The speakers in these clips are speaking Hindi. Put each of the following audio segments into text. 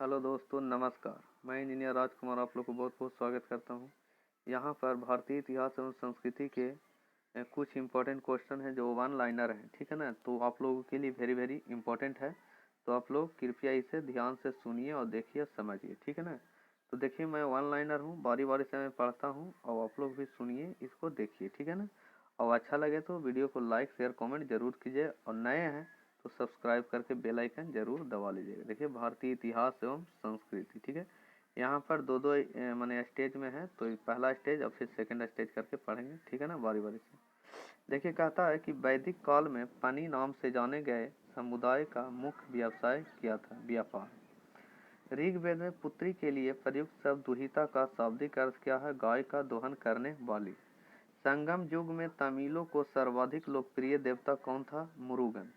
हेलो दोस्तों, नमस्कार। मैं इंजीनियर राजकुमार आप लोग को बहुत बहुत स्वागत करता हूं। यहां पर भारतीय इतिहास एवं संस्कृति के कुछ इम्पोर्टेंट क्वेश्चन है जो वन लाइनर हैं, ठीक है ना। तो आप लोगों के लिए वेरी वेरी इम्पोर्टेंट है, तो आप लोग कृपया इसे ध्यान से सुनिए और देखिए, समझिए, ठीक है ना। तो देखिए, मैं वन लाइनर हूँ, बारी बारी से मैं पढ़ता हूँ और आप लोग भी सुनिए, इसको देखिए, ठीक है ना। और अच्छा लगे तो वीडियो को लाइक शेयर कमेंट जरूर कीजिए, और नए हैं तो सब्सक्राइब करके बेल आइकन जरूर दबा लीजिएगा। देखिए, भारतीय इतिहास एवं संस्कृति, ठीक है। यहाँ पर दो दो माने स्टेज में है, तो पहला स्टेज और फिर सेकंड स्टेज करके पढ़ेंगे, ठीक है ना, बारी बारी से। देखिए, कहता है कि वैदिक काल में पनी नाम से जाने गए समुदाय का मुख्य व्यवसाय क्या था? व्यापार। ऋग्वेद में पुत्री के लिए प्रयुक्त शब्द दुहिता का शाब्दिक अर्थ क्या है? गाय का दोहन करने वाली। संगम युग में तमिलों को सर्वाधिक लोकप्रिय देवता कौन था? मुरुगन।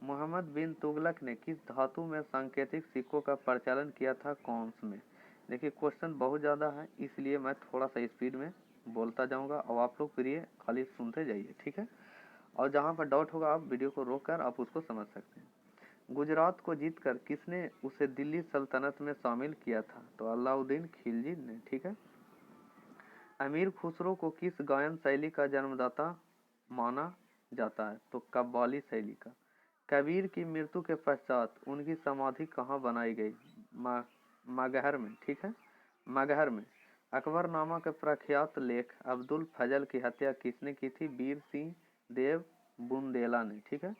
मोहम्मद बिन तुगलक ने किस धातु में सांकेतिक सिक्कों का प्रचलन किया था? कौंस में। देखिए, क्वेश्चन बहुत ज़्यादा है, इसलिए मैं थोड़ा सा स्पीड में बोलता जाऊंगा और आप लोग प्रिय खाली सुनते जाइए, ठीक है। और जहां पर डाउट होगा आप वीडियो को रोक कर आप उसको समझ सकते हैं। गुजरात को जीतकर किसने उसे दिल्ली सल्तनत में शामिल किया था? तो अलाउद्दीन खिलजी ने, ठीक है। अमीर खुसरो को किस गायन शैली का जन्मदाता माना जाता है? तो कव्वाली शैली का। कबीर की मृत्यु के पश्चात उनकी समाधि कहाँ बनाई गई? मगहर में, ठीक है, मगहर में। अकबरनामा के प्रख्यात लेख अब्दुल फजल की हत्या किसने की थी? वीर सिंह देव बुंदेला ने, ठीक है।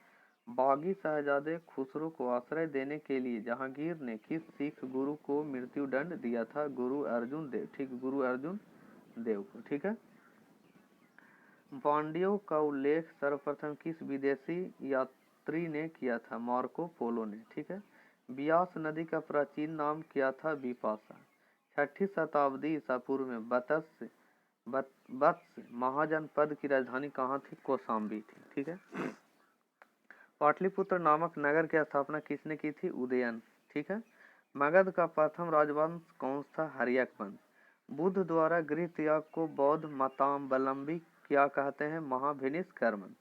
बागी शहजादे खुसरो को आश्रय देने के लिए जहांगीर ने किस सिख गुरु को मृत्युदंड दिया था? गुरु अर्जुन देव, ठीक, गुरु अर्जुन देव को, ठीक है। पांड्यों का उल्लेख सर्वप्रथम किस विदेशी यात्री ने किया था? मार्को पोलो ने, ठीक है। ब्यास नदी का प्राचीन नाम क्या था? बिपाशा। 6ठी शताब्दी ईसा पूर्व में वत्स महाजनपद की राजधानी कहाँ थी? कौशाम्बी थी, ठीक है। पाटलिपुत्र नामक नगर की स्थापना किसने की थी? उदयन, ठीक है। मगध का प्रथम राजवंश कौन था? हर्यक वंश। बुद्ध द्वारा गृह त्याग को बौद्ध मतावलंबी क्या कहते हैं? महाभिनिष्क कर्मण।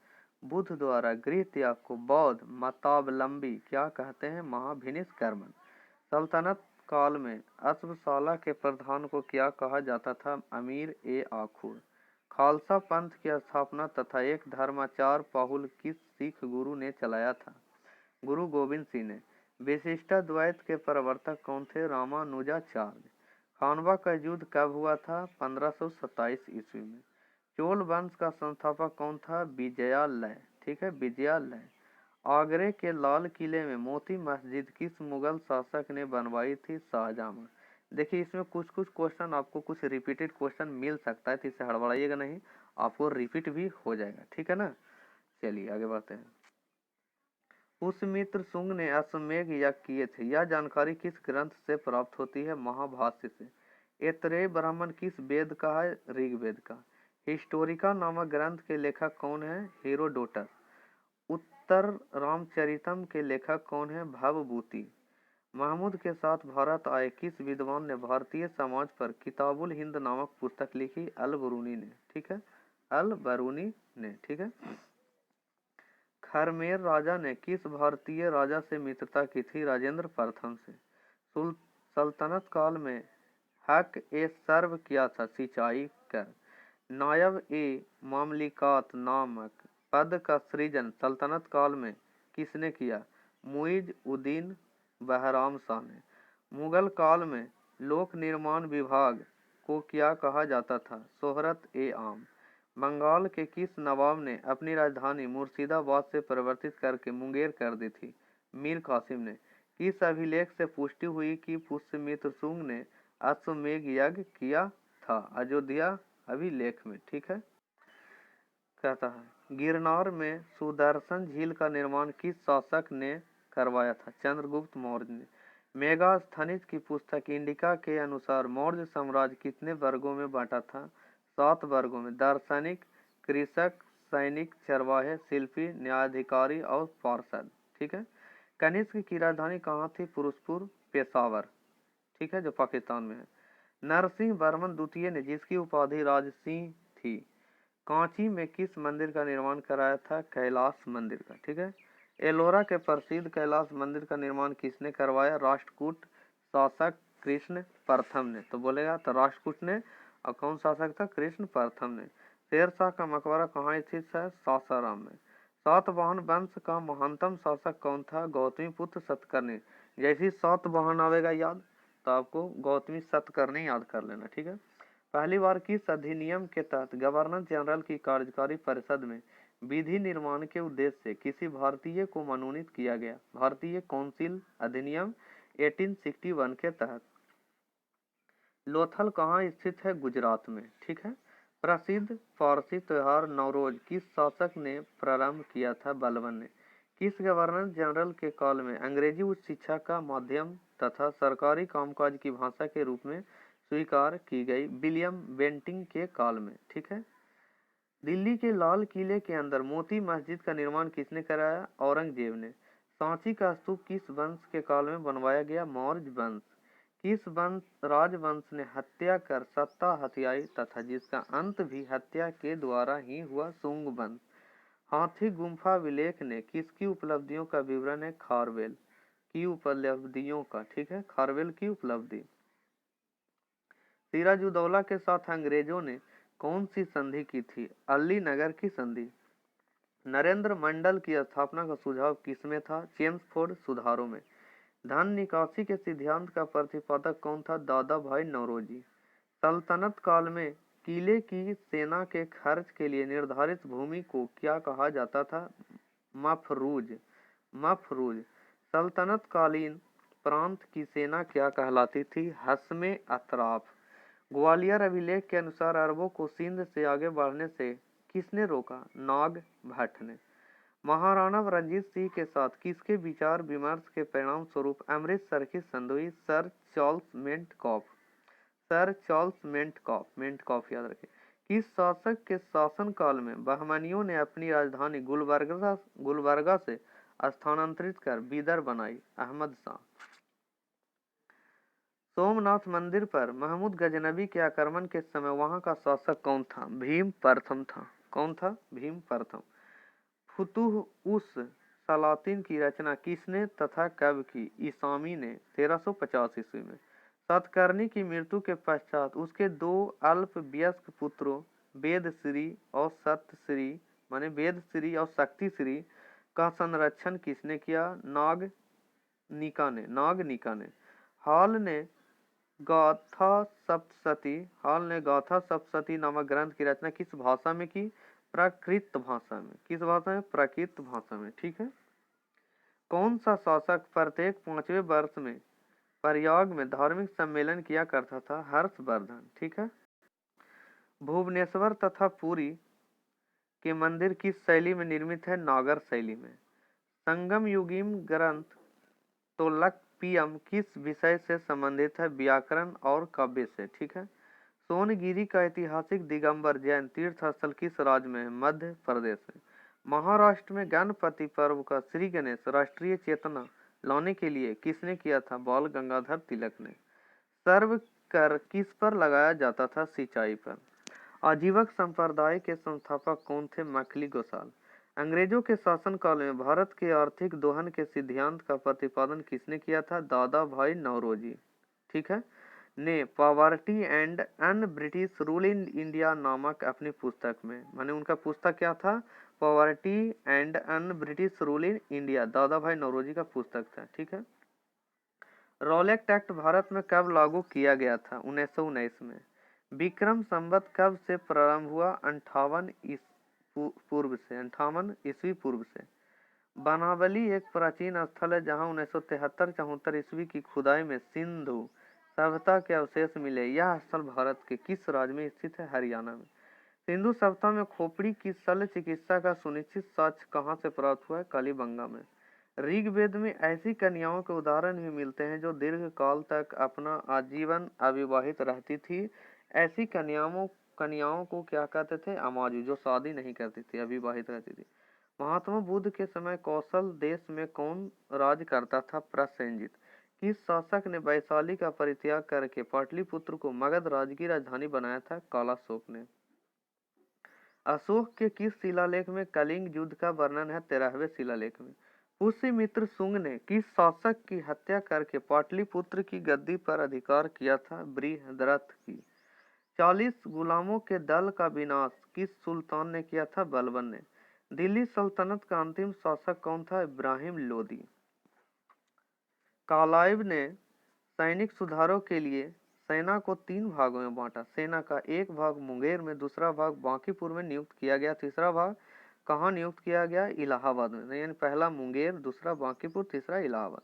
बुद्ध द्वारा गृह त्याग को बौद्ध मतावलंबी क्या कहते हैं? महाभिनिष्क कर्मण। सल्तनत काल में अश्वशाला के प्रधान को क्या कहा जाता था? अमीर ए आखुर। खालसा पंथ की स्थापना तथा एक धर्माचार पाहुल किस सिख गुरु ने चलाया था? गुरु गोविंद सिंह ने। विशिष्टाद्वैत के प्रवर्तक कौन थे? रामानुजाचार्य। खानवा का युद्ध कब हुआ था? 1527 ईस्वी में। चोल वंश का संस्थापक कौन था? विजयालय, ठीक है, विजयालय। आगरे के लाल किले में मोती मस्जिद किस मुगल शासक ने बनवाई थी? शाहजहां। देखिए, इसमें कुछ कुछ क्वेश्चन आपको कुछ रिपीटेड क्वेश्चन मिल सकता है, तो इससे हड़बड़ाइएगा नहीं, आपको रिपीट भी हो जाएगा, ठीक है ना। चलिए आगे बढ़ते हैं। पुष्यमित्र शुंग ने अश्वमेध यज्ञ किए थे, यह जानकारी किस ग्रंथ से प्राप्त होती है? महाभाष्य से। ऐतरेय ब्राह्मण किस वेद का है? ऋग्वेद का। हिस्टोरिका नामक ग्रंथ के लेखक कौन है? हेरोडोटस। उत्तर रामचरितम के लेखक कौन है? भवभूति। महमूद के साथ भारत आए किस विद्वान ने भारतीय समाज पर किताबुल हिंद नामक पुस्तक लिखी? अल बरूनी ने, ठीक है, अल बरूनी ने, ठीक है। खरमेर राजा ने किस भारतीय राजा से मित्रता की थी? राजेंद्र प्रथम से। सल्तनत काल में हक ए सर्व किया था? सिंचाई कर। नायब ए मामलिकात नामक पद का सृजन सल्तनत काल में किसने किया? मुइज उद्दीन बहराम शाह ने। मुगल काल में लोक निर्माण विभाग को क्या कहा जाता था? शोहरत ए आम। बंगाल के किस नवाब ने अपनी राजधानी मुर्शिदाबाद से परिवर्तित करके मुंगेर कर दी थी? मीर कासिम ने। किस अभिलेख से पुष्टि हुई कि पुष्यमित्र शुंग ने अश्वमेध यज्ञ किया था? अयोध्या अभिलेख में, ठीक है। कहता है गिरनार में सुदर्शन झील का निर्माण किस शासक ने करवाया था? चंद्रगुप्त मौर्य ने। मेगास्थनीज की पुस्तक इंडिका के अनुसार मौर्य साम्राज्य कितने वर्गों में बांटा था? 7 वर्गों में। दार्शनिक, कृषक, सैनिक, चरवाहे, शिल्पी, न्यायाधिकारी और पार्षद, ठीक है। कनिष्क की राजधानी कहाँ थी? फिरोजपुर, पेशावर, ठीक है, जो पाकिस्तान में है। नरसिंह वर्मन द्वितीय ने, जिसकी उपाधि राजसिंह थी, कांची में किस मंदिर का निर्माण कराया था? कैलाश मंदिर का, ठीक है। एलोरा के प्रसिद्ध कैलाश मंदिर का निर्माण किसने करवाया? राष्ट्रकूट शासक कृष्ण प्रथम ने, तो बोलेगा तो राष्ट्रकूट ने। और कौन शासक था? कृष्ण प्रथम ने। शेरशाह का मकबरा कहाँ स्थित है? सासाराम में। सातवाहन वंश का महानतम शासक कौन था? गौतमीपुत्र सतकर्णी। जैसे ही सातवाहन आवेगा याद, तो आपको गौतमी सतकर्णी याद कर लेना, ठीक है। पहली बार किस अधिनियम के तहत गवर्नर जनरल की कार्यकारी परिषद में विधि निर्माण के उद्देश्य से किसी भारतीय को मनोनीत किया गया? भारतीय काउंसिल अधिनियम 1861 के तहत। लोथल कहाँ स्थित है? गुजरात में, ठीक है। प्रसिद्ध फारसी त्योहार नवरोज किस शासक ने प्रारंभ किया था? बलबन ने। किस गवर्नर जनरल के काल में अंग्रेजी उच्च शिक्षा का माध्यम तथा सरकारी कामकाज की भाषा के रूप में स्वीकार की गई? विलियम बेंटिंग के काल में, ठीक है। दिल्ली के लाल किले के अंदर मोती मस्जिद का निर्माण किसने कराया? औरंगजेब ने। सांची का स्तूप किस वंश के काल में बनवाया गया? मौर्य वंश। किस वंश राजवंश ने हत्या कर सत्ता हथियाई तथा जिसका अंत भी हत्या के द्वारा ही हुआ? शुंग वंश। हाथी गुम्फा विलेख ने किसकी उपलब्धियों का विवरण है? खारवेल की उपलब्धियों का, ठीक है, खारवेल की उपलब्धि। सिराजुद्दौला के साथ अंग्रेजों ने कौन सी संधि की थी? अली नगर की संधि। नरेंद्र मंडल की स्थापना का सुझाव किसमें था? चेम्सफोर्ड सुधारों में। धन निकासी के सिद्धांत का प्रतिपादक कौन था? दादा भाई नौरोजी। सल्तनत काल में किले की सेना के खर्च के लिए निर्धारित भूमि को क्या कहा जाता था? मफरूज। मफरूज। सल्तनत कालीन प्रांत की सेना क्या कहलाती थी? हस्मे अतराफ। ग्वालियर अभिलेख के अनुसार अरबों को सिंध से आगे बढ़ने से किसने रोका? नाग भट्ट ने। महाराणा रंजीत सिंह के साथ किसके विचार विमर्श के परिणाम स्वरूप अमृतसर की संधि हुई? Sir Charles Metcalfe. Sir Charles Metcalfe याद रखें। किस शासक के शासन काल में बहमनियों ने अपनी राजधानी गुलबर्गा से स्थानांतरित कर बीदर बनाई? अहमद शाह। सोमनाथ मंदिर पर महमूद गजनबी के आक्रमण के समय वहां का शासक कौन था? भीम प्रथम था। कौन था? भीम प्रथम। फुतुह उस सलातिन की रचना किसने तथा कब की? ईसामी ने 1350 ईस्वी में। सतकर्णी की मृत्यु के पश्चात उसके दो अल्पवयस्क पुत्रों वेदश्री और सत्यश्री माने वेदश्री और शक्तिश्री का संरक्षण किसने किया? नागनिका ने। हॉल ने गाथा सप्तशती नामक ग्रंथ की रचना किस भाषा में की? प्राकृत भाषा में। किस भाषा में? प्राकृत भाषा में, ठीक है। कौन सा शासक प्रत्येक 5वें वर्ष में प्रयाग में धार्मिक सम्मेलन किया करता था? हर्षवर्धन, ठीक है। भुवनेश्वर तथा पुरी के मंदिर किस शैली में निर्मित है? नागर शैली में। संगम युगीन ग्रंथ तोलकपियम किस विषय से संबंधित है? व्याकरण और काव्य से, ठीक है। सोनगिरी का ऐतिहासिक दिगंबर जैन तीर्थ स्थल किस राज्य में है? मध्य प्रदेश में। महाराष्ट्र में गणपति पर्व का श्री गणेश राष्ट्रीय चेतना लाने के लिए किसने किया था? बाल गंगाधर तिलक ने। सर्व कर किस पर लगाया जाता था? सिंचाई पर। आजीवक संप्रदाय के संस्थापक कौन थे? मखली गोसाल। अंग्रेजों के शासनकाल में भारत के आर्थिक दोहन के सिद्धांत का प्रतिपादन किसने किया था? दादा भाई नौरोजी, ठीक है, ने poverty and un British rule in India नामक अपनी पुस्तक में, माने उनका पुस्तक क्या था? Poverty and un British rule in India, दादा भाई नौरोजी का पुस्तक था, ठीक है। रॉलेट एक्ट भारत में कब लागू किया गया था? 1919 में। विक्रम संवत कब से प्रारंभ हुआ? 58 ईस्वी पूर्व से। बनावली एक प्राचीन स्थल है जहां 1973-74 ईस्वी की खुदाई में सिंधु सभ्यता के अवशेष मिले। यह स्थल भारत के किस राज्य में स्थित है? हरियाणा में। सिंधु सभ्यता में खोपड़ी की शल्य चिकित्सा का सुनिश्चित साक्ष्य कहाँ से प्राप्त हुआ है? कलिबंगा में। ऋग्वेद में ऐसी कन्याओं के उदाहरण भी मिलते हैं जो दीर्घ काल तक अपना आजीवन अविवाहित रहती थी। ऐसी कन्याओं को क्या कहते थे? अमाजु, जो शादी नहीं करती थी, अविवाहित रहती थी। महात्मा बुद्ध के समय कौशल देश में कौन राज करता था? प्रसेनजित। किस शासक ने वैशाली का परित्याग करके पाटलिपुत्र को मगध राज्य की राजधानी बनाया था? कालाशोक ने। अशोक के किस शिलालेख में कलिंग युद्ध का वर्णन है? 13वें शिलालेख में। पुष्यमित्र शुंग ने किस शासक की हत्या करके पाटलिपुत्र की गद्दी पर अधिकार किया था? बृहद्रथ की। 40 गुलामों के दल का विनाश किस सुल्तान ने किया था? बलबन ने। दिल्ली सल्तनत का अंतिम शासक कौन था? इब्राहिम लोदी। कालाइव ने सैनिक सुधारों के लिए सेना को 3 भागों में बांटा। सेना का एक भाग मुंगेर में, दूसरा भाग बांकीपुर में नियुक्त किया गया, तीसरा भाग कहाँ नियुक्त किया गया? इलाहाबाद में। यानी पहला मुंगेर, दूसरा बांकीपुर, तीसरा इलाहाबाद।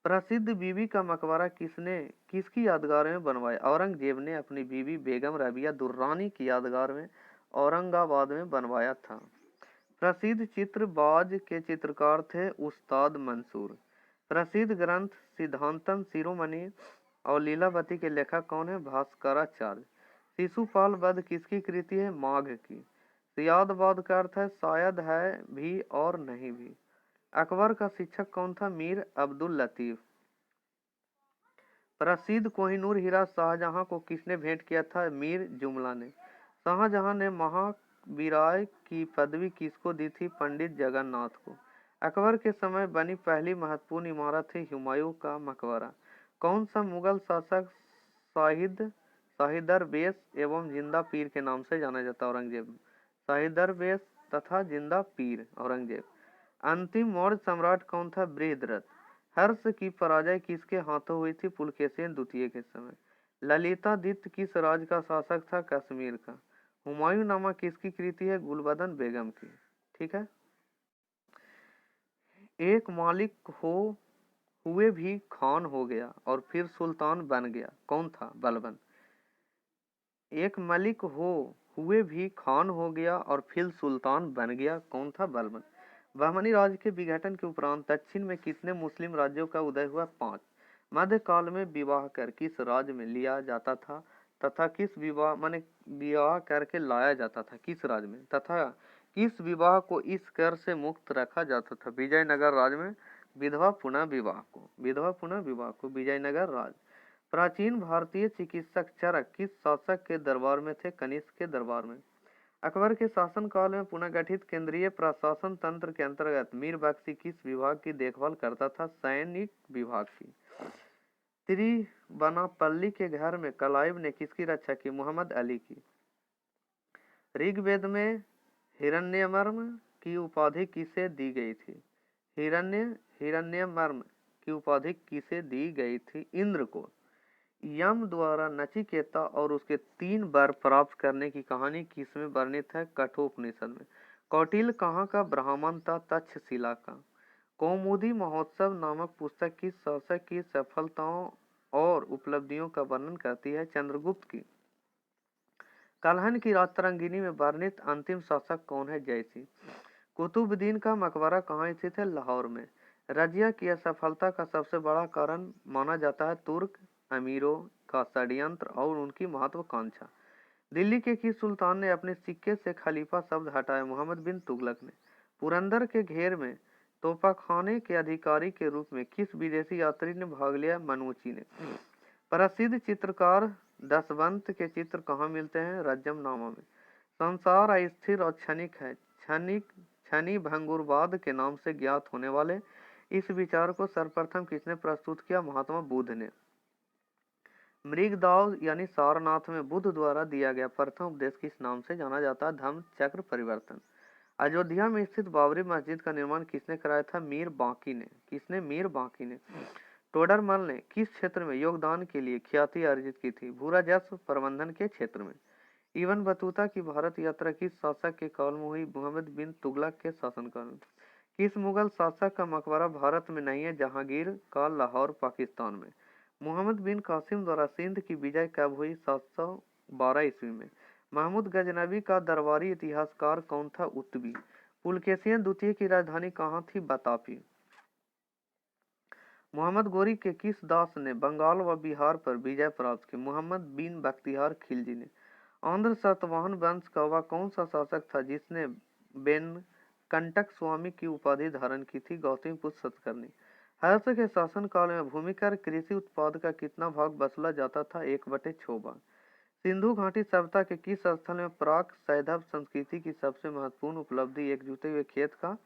प्रसिद्ध बीबी का मकबरा किसकी यादगार में बनवाया? औरंगजेब ने अपनी बीबी बेगम रबिया दुर्रानी की यादगार में औरंगाबाद में बनवाया था। प्रसिद्ध चित्रबाज के चित्रकार थे उस्ताद मंसूर। प्रसिद्ध ग्रंथ सिद्धांतम शिरोमणि और लीलावती के लेखक कौन है? भास्कराचार्य। शिशुपाल वध किसकी कृति है? माघ की। सियादबाद का अर्थ है शायद है भी और नहीं भी। अकबर का शिक्षक कौन था? मीर अब्दुल लतीफ। प्रसिद्ध कोहिनूर हीरा शाहजहां को किसने भेंट किया था? मीर जुमला ने। शाहजहां ने महावीराय की पदवी किसको दी थी? पंडित जगन्नाथ को। अकबर के समय बनी पहली महत्वपूर्ण इमारत है हुमायूं का मकबरा। कौन सा मुगल शासक शाहिदरबेश एवं जिंदा पीर के नाम से जाना जाता? औरंगजेब। शाहिदरबेश तथा जिंदा पीर औरंगजेब। अंतिम मौर्य सम्राट कौन था? बृहद्रथ। हर्ष की पराजय किसके हाथों हुई थी? पुलकेशिन द्वितीय के समय। ललितादित्य किस राज्य का शासक था? कश्मीर का। हुमायूं नामा किसकी कृति है? गुलबदन बेगम की। ठीक है। एक मालिक हुए भी खान हो गया और फिर सुल्तान बन गया, कौन था? बलबन। एक मलिक हुए भी खान हो गया और फिर सुल्तान बन गया, कौन था? बलबन। बहमनी राज्य के विघटन के उपरांत दक्षिण में कितने मुस्लिम राज्यों का उदय हुआ? 5। मध्यकाल में विवाह कर किस राज्य में लिया जाता था तथा किस विवाह करके लाया जाता था किस राज्य में, तथा किस विवाह को इस कर से मुक्त रखा जाता था? विजयनगर राज्य में। विधवा पुनः विवाह को विजयनगर राज्य। प्राचीन भारतीय चिकित्सक चरक किस शासक के दरबार में थे? कनिष्क के दरबार में। अकबर के शासनकाल में पुनर्गठित केंद्रीय प्रशासन तंत्र के अंतर्गत मीर बख्शी किस विभाग की देखभाल करता था? सैनिक विभाग की। तिरुवनापल्ली के घर में कलाइव ने किसकी रक्षा की? मोहम्मद अली की। ऋग्वेद में हिरण्यमर्म की उपाधि किसे दी गई थी? हिरण्यमर्म की उपाधि किसे दी गई थी? इंद्र को। यम द्वारा नचिकेता और उसके 3 वर प्राप्त करने की कहानी किसमें वर्णित है? कठोपनिषद में। कौटिल्य कहाँ का ब्राह्मण था? तक्षशिला का। कौमुदी महोत्सव नामक पुस्तक किस शासक की सफलताओं और उपलब्धियों का वर्णन करती है? चंद्रगुप्त की। कलहन की रातरंगिनी में वर्णित अंतिम शासक कौन है? जयसिंह। कुतुबुद्दीन का मकबरा कहाँ स्थित है? लाहौर में। रजिया की असफलता का सबसे बड़ा कारण माना जाता है तुर्क अमीरों का षड्यंत्र और उनकी महत्वाकांक्षा। दिल्ली के किस सुल्तान ने अपने सिक्के से खलीफा शब्द हटाया? मोहम्मद बिन तुगलक ने। पुरंदर के घेर में तोपाखाने के अधिकारी के रूप में किस विदेशी यात्री ने भाग लिया? मनूची ने। प्रसिद्ध चित्रकार दशवंत के चित्र कहाँ मिलते हैं? रज्जमनामा में। संसार अस्थिर और क्षणिक है, क्षणी भंगुरवाद के नाम से ज्ञात होने वाले इस विचार को सर्वप्रथम किसने प्रस्तुत किया? महात्मा बुद्ध ने। मृगदाव यानी सारनाथ में बुद्ध द्वारा दिया गया प्रथम उपदेश किस नाम से जाना जाता है? धम्म चक्र परिवर्तन। अयोध्या में स्थित बाबरी मस्जिद का निर्माण किसने कराया था? मीर बांकी ने। किसने? मीर बांकी ने। टोडरमल ने किस क्षेत्र में योगदान के लिए ख्याति अर्जित की थी? भू राजस्व प्रबंधन के क्षेत्र में। इब्न बतूता की भारत यात्रा किस शासक के काल में हुई? मोहम्मद बिन तुगलक के शासनकाल में। किस मुगल शासक का मकबरा भारत में नहीं है? जहांगीर का लाहौर पाकिस्तान में। मोहम्मद बिन कासिम द्वारा सिंध की विजय कब हुई? 712 ईस्वी में। महमूद गजनबी का दरबारी इतिहासकार कौन था? उत्बी। पुलकेशिन द्वितीय की राजधानी कहाँ थी? बतापी। मोहम्मद गोरी के किस दास ने बंगाल व बिहार पर विजय प्राप्त की? मोहम्मद बिन बख्तियार खिलजी ने। आंध्र सातवाहन वंश का वह कौन सा शासक था जिसने बेनकंटक स्वामी की उपाधि धारण की थी? गौतमीपुत्र सतकर्णी। हर्ष के शासनकाल में भूमिकर कृषि उत्पाद का कितना भाग वसूला जाता था? 1/6 भाग। सिंधु घाटी सभ्यता के किस स्थल में प्राक सैंधव संस्कृति की सबसे महत्वपूर्ण उपलब्धि एक जुटे हुए खेत का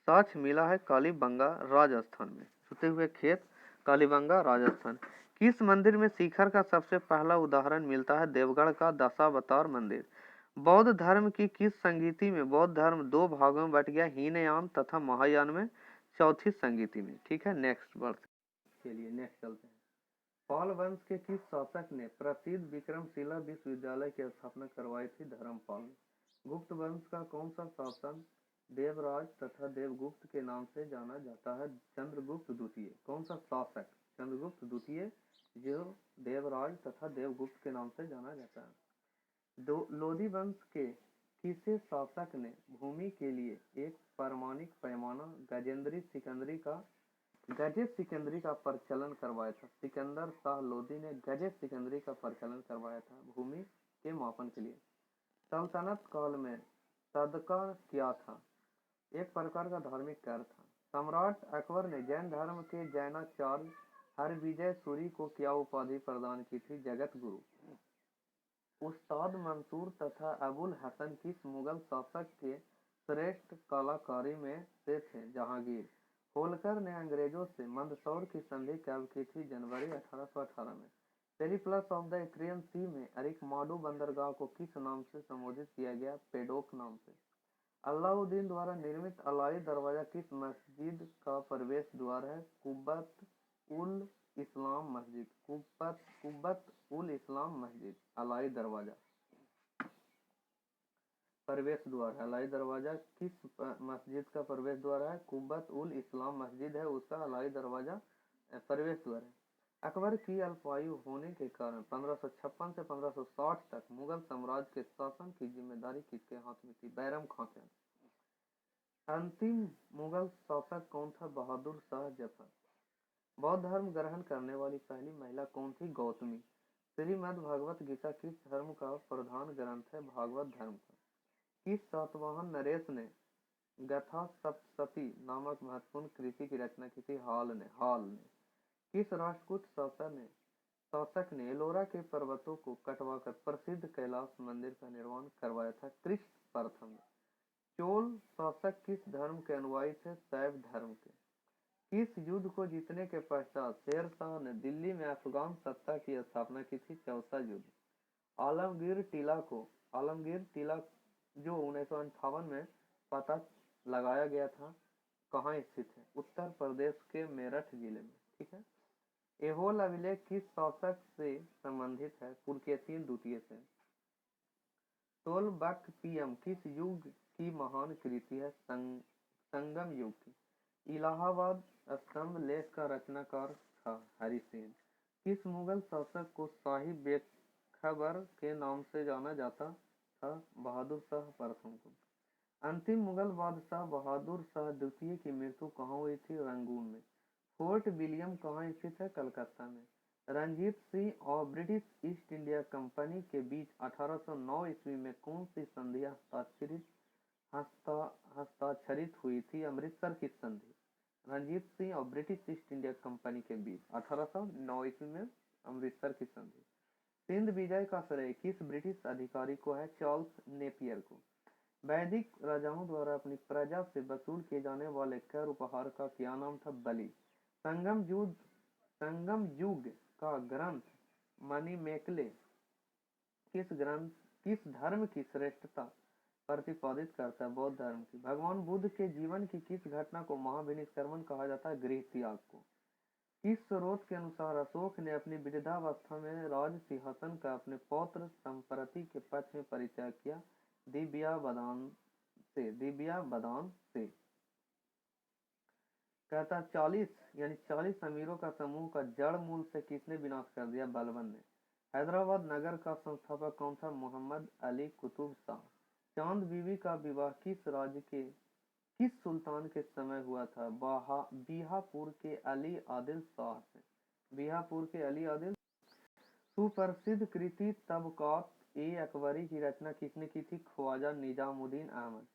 साक्ष्य मिला है कालीबंगा राजस्थान में। छुटे हुए खेत कालीबंगा राजस्थान। किस मंदिर में शिखर का सबसे पहला उदाहरण मिलता है? देवगढ़ का दशावतार मंदिर। बौद्ध धर्म की किस संगीति में बौद्ध धर्म दो भागों में बट गया? हीनयान तथा महायान में चौथी संगीति में। ठीक है, नेक्स्ट वर्ष के लिए नेक्स्ट चलते हैं। पाल वंश के किस शासक ने प्रसिद्ध विक्रमशिला विश्वविद्यालय की स्थापना करवाई थी? धर्मपाल। गुप्त वंश का कौन सा शासन देवराज तथा देवगुप्त के नाम से जाना जाता है? चंद्रगुप्त द्वितीय। कौन सा शासक? चंद्रगुप्त द्वितीय, जो देवराज तथा देवगुप्त के नाम से जाना जाता है। लोधी वंश के किसे शासक ने भूमि के लिए एक परमाणिक पैमाना गजे सिकंदरी का प्रचलन करवाया था? सिकंदर शाह लोधी ने गजे सिकंदरी का प्रचलन करवाया था भूमि के मापन के लिए। सल्तनत काल में सदका क्या था? एक प्रकार का धार्मिक कर था। सम्राट अकबर ने जैन धर्म के जैनाचार्य हरविजय सूरी को क्या उपाधि प्रदान की थी? जगत गुरु। उस्ताद मंसूर तथा अबुल हसन किस मुगल शासक के श्रेष्ठ कलाकारी में से थे? जहांगीर। होलकर ने अंग्रेजों से मंदसौर की संधि कब की थी? जनवरी 1818 में। पेरिप्लस ऑफ द एड्रियन सी में अरिकमाडू बंदरगाह को किस नाम से संबोधित किया गया? पेडोक नाम से। अलाउद्दीन द्वारा निर्मित अलाई दरवाजा किस मस्जिद का प्रवेश द्वार है? कुब्बत उल इस्लाम मस्जिद। कुब्बत उल इस्लाम मस्जिद अलाई दरवाजा प्रवेश द्वार है। अलाई दरवाजा किस मस्जिद का प्रवेश द्वार है? कुब्बत उल इस्लाम मस्जिद है उसका अलाई दरवाजा प्रवेश द्वार है। अकबर की अल्पायु होने के कारण 1556 से 1560 तक मुगल साम्राज्य के शासन की जिम्मेदारी किसके हाथ में थी? बैरम खां के। अंतिम मुगल शासक कौन था? बहादुर शाह जफर। बौद्ध धर्म ग्रहण करने वाली पहली महिला कौन थी? गौतमी। श्रीमद् भगवत गीता किस धर्म का प्रधान ग्रंथ है? भागवत धर्म का। किस सातवाहन नरेश ने गथा सप्तशती नामक महत्वपूर्ण कृति की रचना की थी? हाल ने। किस राष्ट्रकूट शासक ने एलोरा के पर्वतों को कटवाकर प्रसिद्ध कैलाश मंदिर का निर्माण करवाया था? कृष्ण प्रथम। चोल शासक किस धर्म के अनुयायी थे? शैव धर्म के। किस युद्ध को जीतने के पश्चात शेर शाह ने दिल्ली में अफगान सत्ता की स्थापना की थी? चौसा युद्ध। आलमगीर टीला जो 1958 में पता लगाया गया था, कहाँ स्थित है? उत्तर प्रदेश के मेरठ जिले में। ठीक है। एहोल अभिलेख किस शासक से संबंधित है? पुलकेशिन द्वितीय से। तोलबकपियम किस युग की महान कृति है? संगम युग की। इलाहाबाद स्तंभ लेख का रचनाकार था? हरिसेन। किस मुगल शासक को शाही बेखबर के नाम से जाना जाता था? बहादुर शाह प्रथम को। अंतिम मुगल बादशाह बहादुर शाह द्वितीय की मृत्यु कहाँ हुई थी? रंगून में। फोर्ट विलियम कहाँ स्थित है? कलकत्ता में। रंजीत सिंह और ब्रिटिश ईस्ट इंडिया कंपनी के बीच 1809 ईस्वी में कौन सी संधि हस्ताक्षरित हुई थी? अमृतसर की संधि। रंजीत सिंह और ब्रिटिश ईस्ट इंडिया कंपनी के बीच 1809 ईस्वी में अमृतसर की संधि। सिंध विजय का श्रेय किस ब्रिटिश अधिकारी को है? चार्ल्स नेपियर को। वैदिक राजाओं द्वारा अपनी प्रजा से वसूल किए जाने वाले कर उपहार का क्या नाम था? बलि। संगम युग का ग्रंथ मणिमेकले किस धर्म की श्रेष्ठता प्रतिपादित करता है? बौद्ध धर्म की। भगवान बुद्ध के जीवन की किस घटना को महाविनिष्क्रमण कहा जाता है? गृह त्याग को। इस स्रोत के अनुसार अशोक ने अपनी वृद्धावस्था में राज सिंहासन का अपने पौत्र संप्रति के पक्ष में परित्याग किया? दिव्यावदान से। कहता 40 अमीरों का समूह का जड़ मूल से किसने विनाश कर दिया? बलबन ने। हैदराबाद नगर का संस्थापक कौन था? मोहम्मद अली कुतुब शाह। चांद बीबी का विवाह किस राज्य के किस सुल्तान के समय हुआ था? बीहापुर के अली आदिल शाह से। बीहापुर के अली आदिल। सुप्रसिद्ध कृति तबकात ए अकबरी की रचना किसने की थी? ख्वाजा निजामुद्दीन अहमद।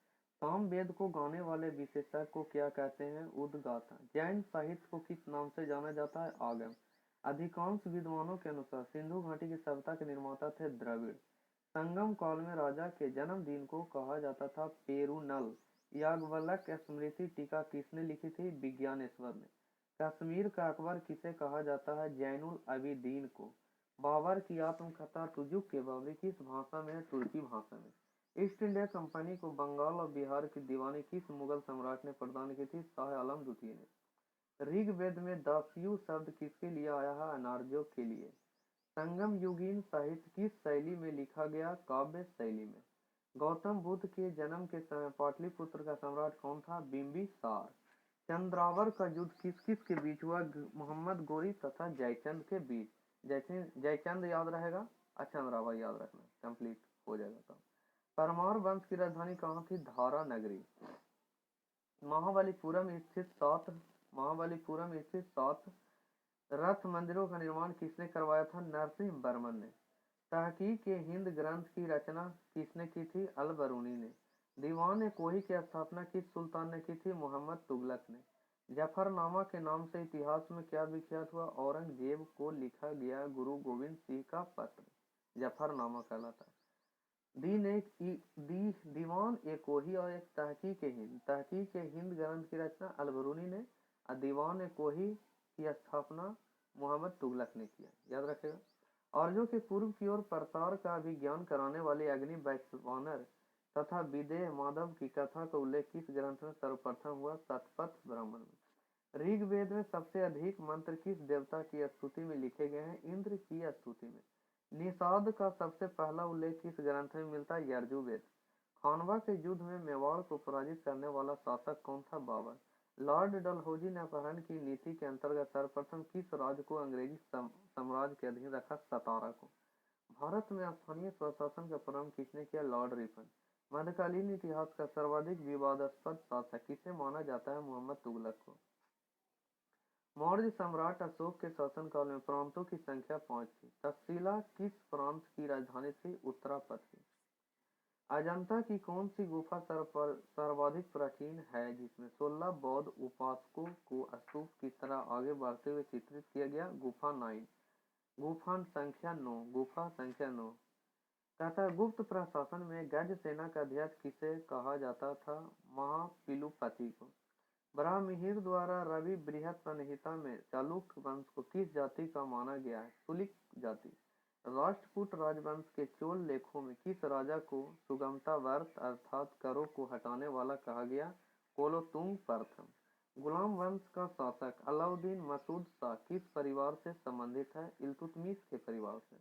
सामवेद को गाने वाले विशेषज्ञ को क्या कहते हैं? उद्गाता। जैन साहित्य को किस नाम से जाना जाता है? आगम। अधिकांश विद्वानों के अनुसार सिंधु घाटी की सभ्यता के निर्माता थे द्रविड़। संगम काल में राजा के जन्मदिन को कहा जाता था पेरुनल। याज्ञवल्क्य स्मृति टीका किसने लिखी थी? विज्ञानेश्वर ने। कश्मीर का अकबर किसे कहा जाता है? जैनुल अबिदीन को। बाबर की आत्मकथा तुजुक के बाबरी किस भाषा में है? तुर्की भाषा में। ईस्ट इंडिया कंपनी को बंगाल और बिहार की दीवानी किस मुगल सम्राट ने प्रदान की थी? शाह आलम द्वितीय ने। ऋग्वेद में दास्यु शब्द किसके लिए आया है? अनार्यों के लिए। संगम युगीन साहित्य किस शैली में लिखा गया? काव्य शैली में। गौतम बुद्ध के जन्म के समय पाटलिपुत्र का सम्राट कौन था? बिंबिसार। चंद्रावर का युद्ध किस किस के बीच हुआ? मोहम्मद गोरी तथा जयचंद के बीच। जयचंद याद रहेगा, चंद्रावर याद रखना, कंप्लीट हो जाएगा। तो परमार वंश की राजधानी कहाँ थी? धारा नगरी। महाबलीपुरम स्थित 7 रथ मंदिरों का निर्माण किसने करवाया था? नरसिंह वर्मन ने। तहकीक हिंद ग्रंथ की रचना किसने की थी? अल बरूनी ने। दीवान कोही की स्थापना किस सुल्तान ने की थी? मोहम्मद तुगलक ने। जफरनामा के नाम से इतिहास में क्या विख्यात हुआ? औरंगजेब को लिखा गया गुरु गोविंद सिंह का पत्र जफरनामा कहलाता है। दीवान ए कोही और एक तहकीक हिंद ग्रंथ की रचना अल बरूनी ने और दीवान ए कोही की स्थापना मोहम्मद तुगलक ने किया, याद रखेगा। आर्यों के पूर्व की ओर प्रसार का अभिज्ञान कराने वाले अग्नि वैश्वानर तथा विदेह माधव की कथा का उल्लेख किस ग्रंथ में सर्वप्रथम हुआ? शतपथ ब्राह्मण में। ऋग्वेद में सबसे अधिक मंत्र किस देवता की स्तुति में लिखे गए हैं? इंद्र की स्तुति में। निषाद का सबसे पहला उल्लेख किस ग्रंथ में मिलता है? यजुर्वेद। खानवा के युद्ध में मेवाड़ को पराजित करने वाला शासक कौन था? बाबर। लॉर्ड डलहौजी ने अपहरण की नीति के अंतर्गत सर्वप्रथम किस राज्य को अंग्रेजी साम्राज्य के अधीन रखा? सतारा को। भारत में स्थानीय स्वशासन का प्रारंभ किसने किया? Lord Ripon. मध्यकालीन इतिहास का सर्वाधिक विवादास्पद शासक किसे माना जाता है? मोहम्मद तुगलक को। मौर्य सम्राट अशोक के शासनकाल में प्रांतों की संख्या 5 थी। तक्षशिला किस प्रांत की राजधानी थी? उत्तरापथ की। अजंता की कौन सी गुफा सर्वाधिक प्राचीन है जिसमें 16 बौद्ध उपासकों को स्तूप की तरह आगे बढ़ते हुए चित्रित किया गया? गुफा 9। गुफा संख्या 9। कहता है गुप्त प्रशासन में गज सेना का अध्यक्ष किसे कहा जाता था? महापिलुपति को। बराहमिहिर द्वारा रवि बृहत संहिता में चालुक्य वंश को किस जाति का माना गया है? शुलिक जाति। राष्ट्रकूट राजवंश के चोल लेखों में किस राजा को सुगमता व्रत अर्थात करों को हटाने वाला कहा गया? कोलोतुंग प्रथम। गुलाम वंश का शासक अलाउद्दीन मसूद शाह किस परिवार से संबंधित है? इल्तुतमिश के परिवार से।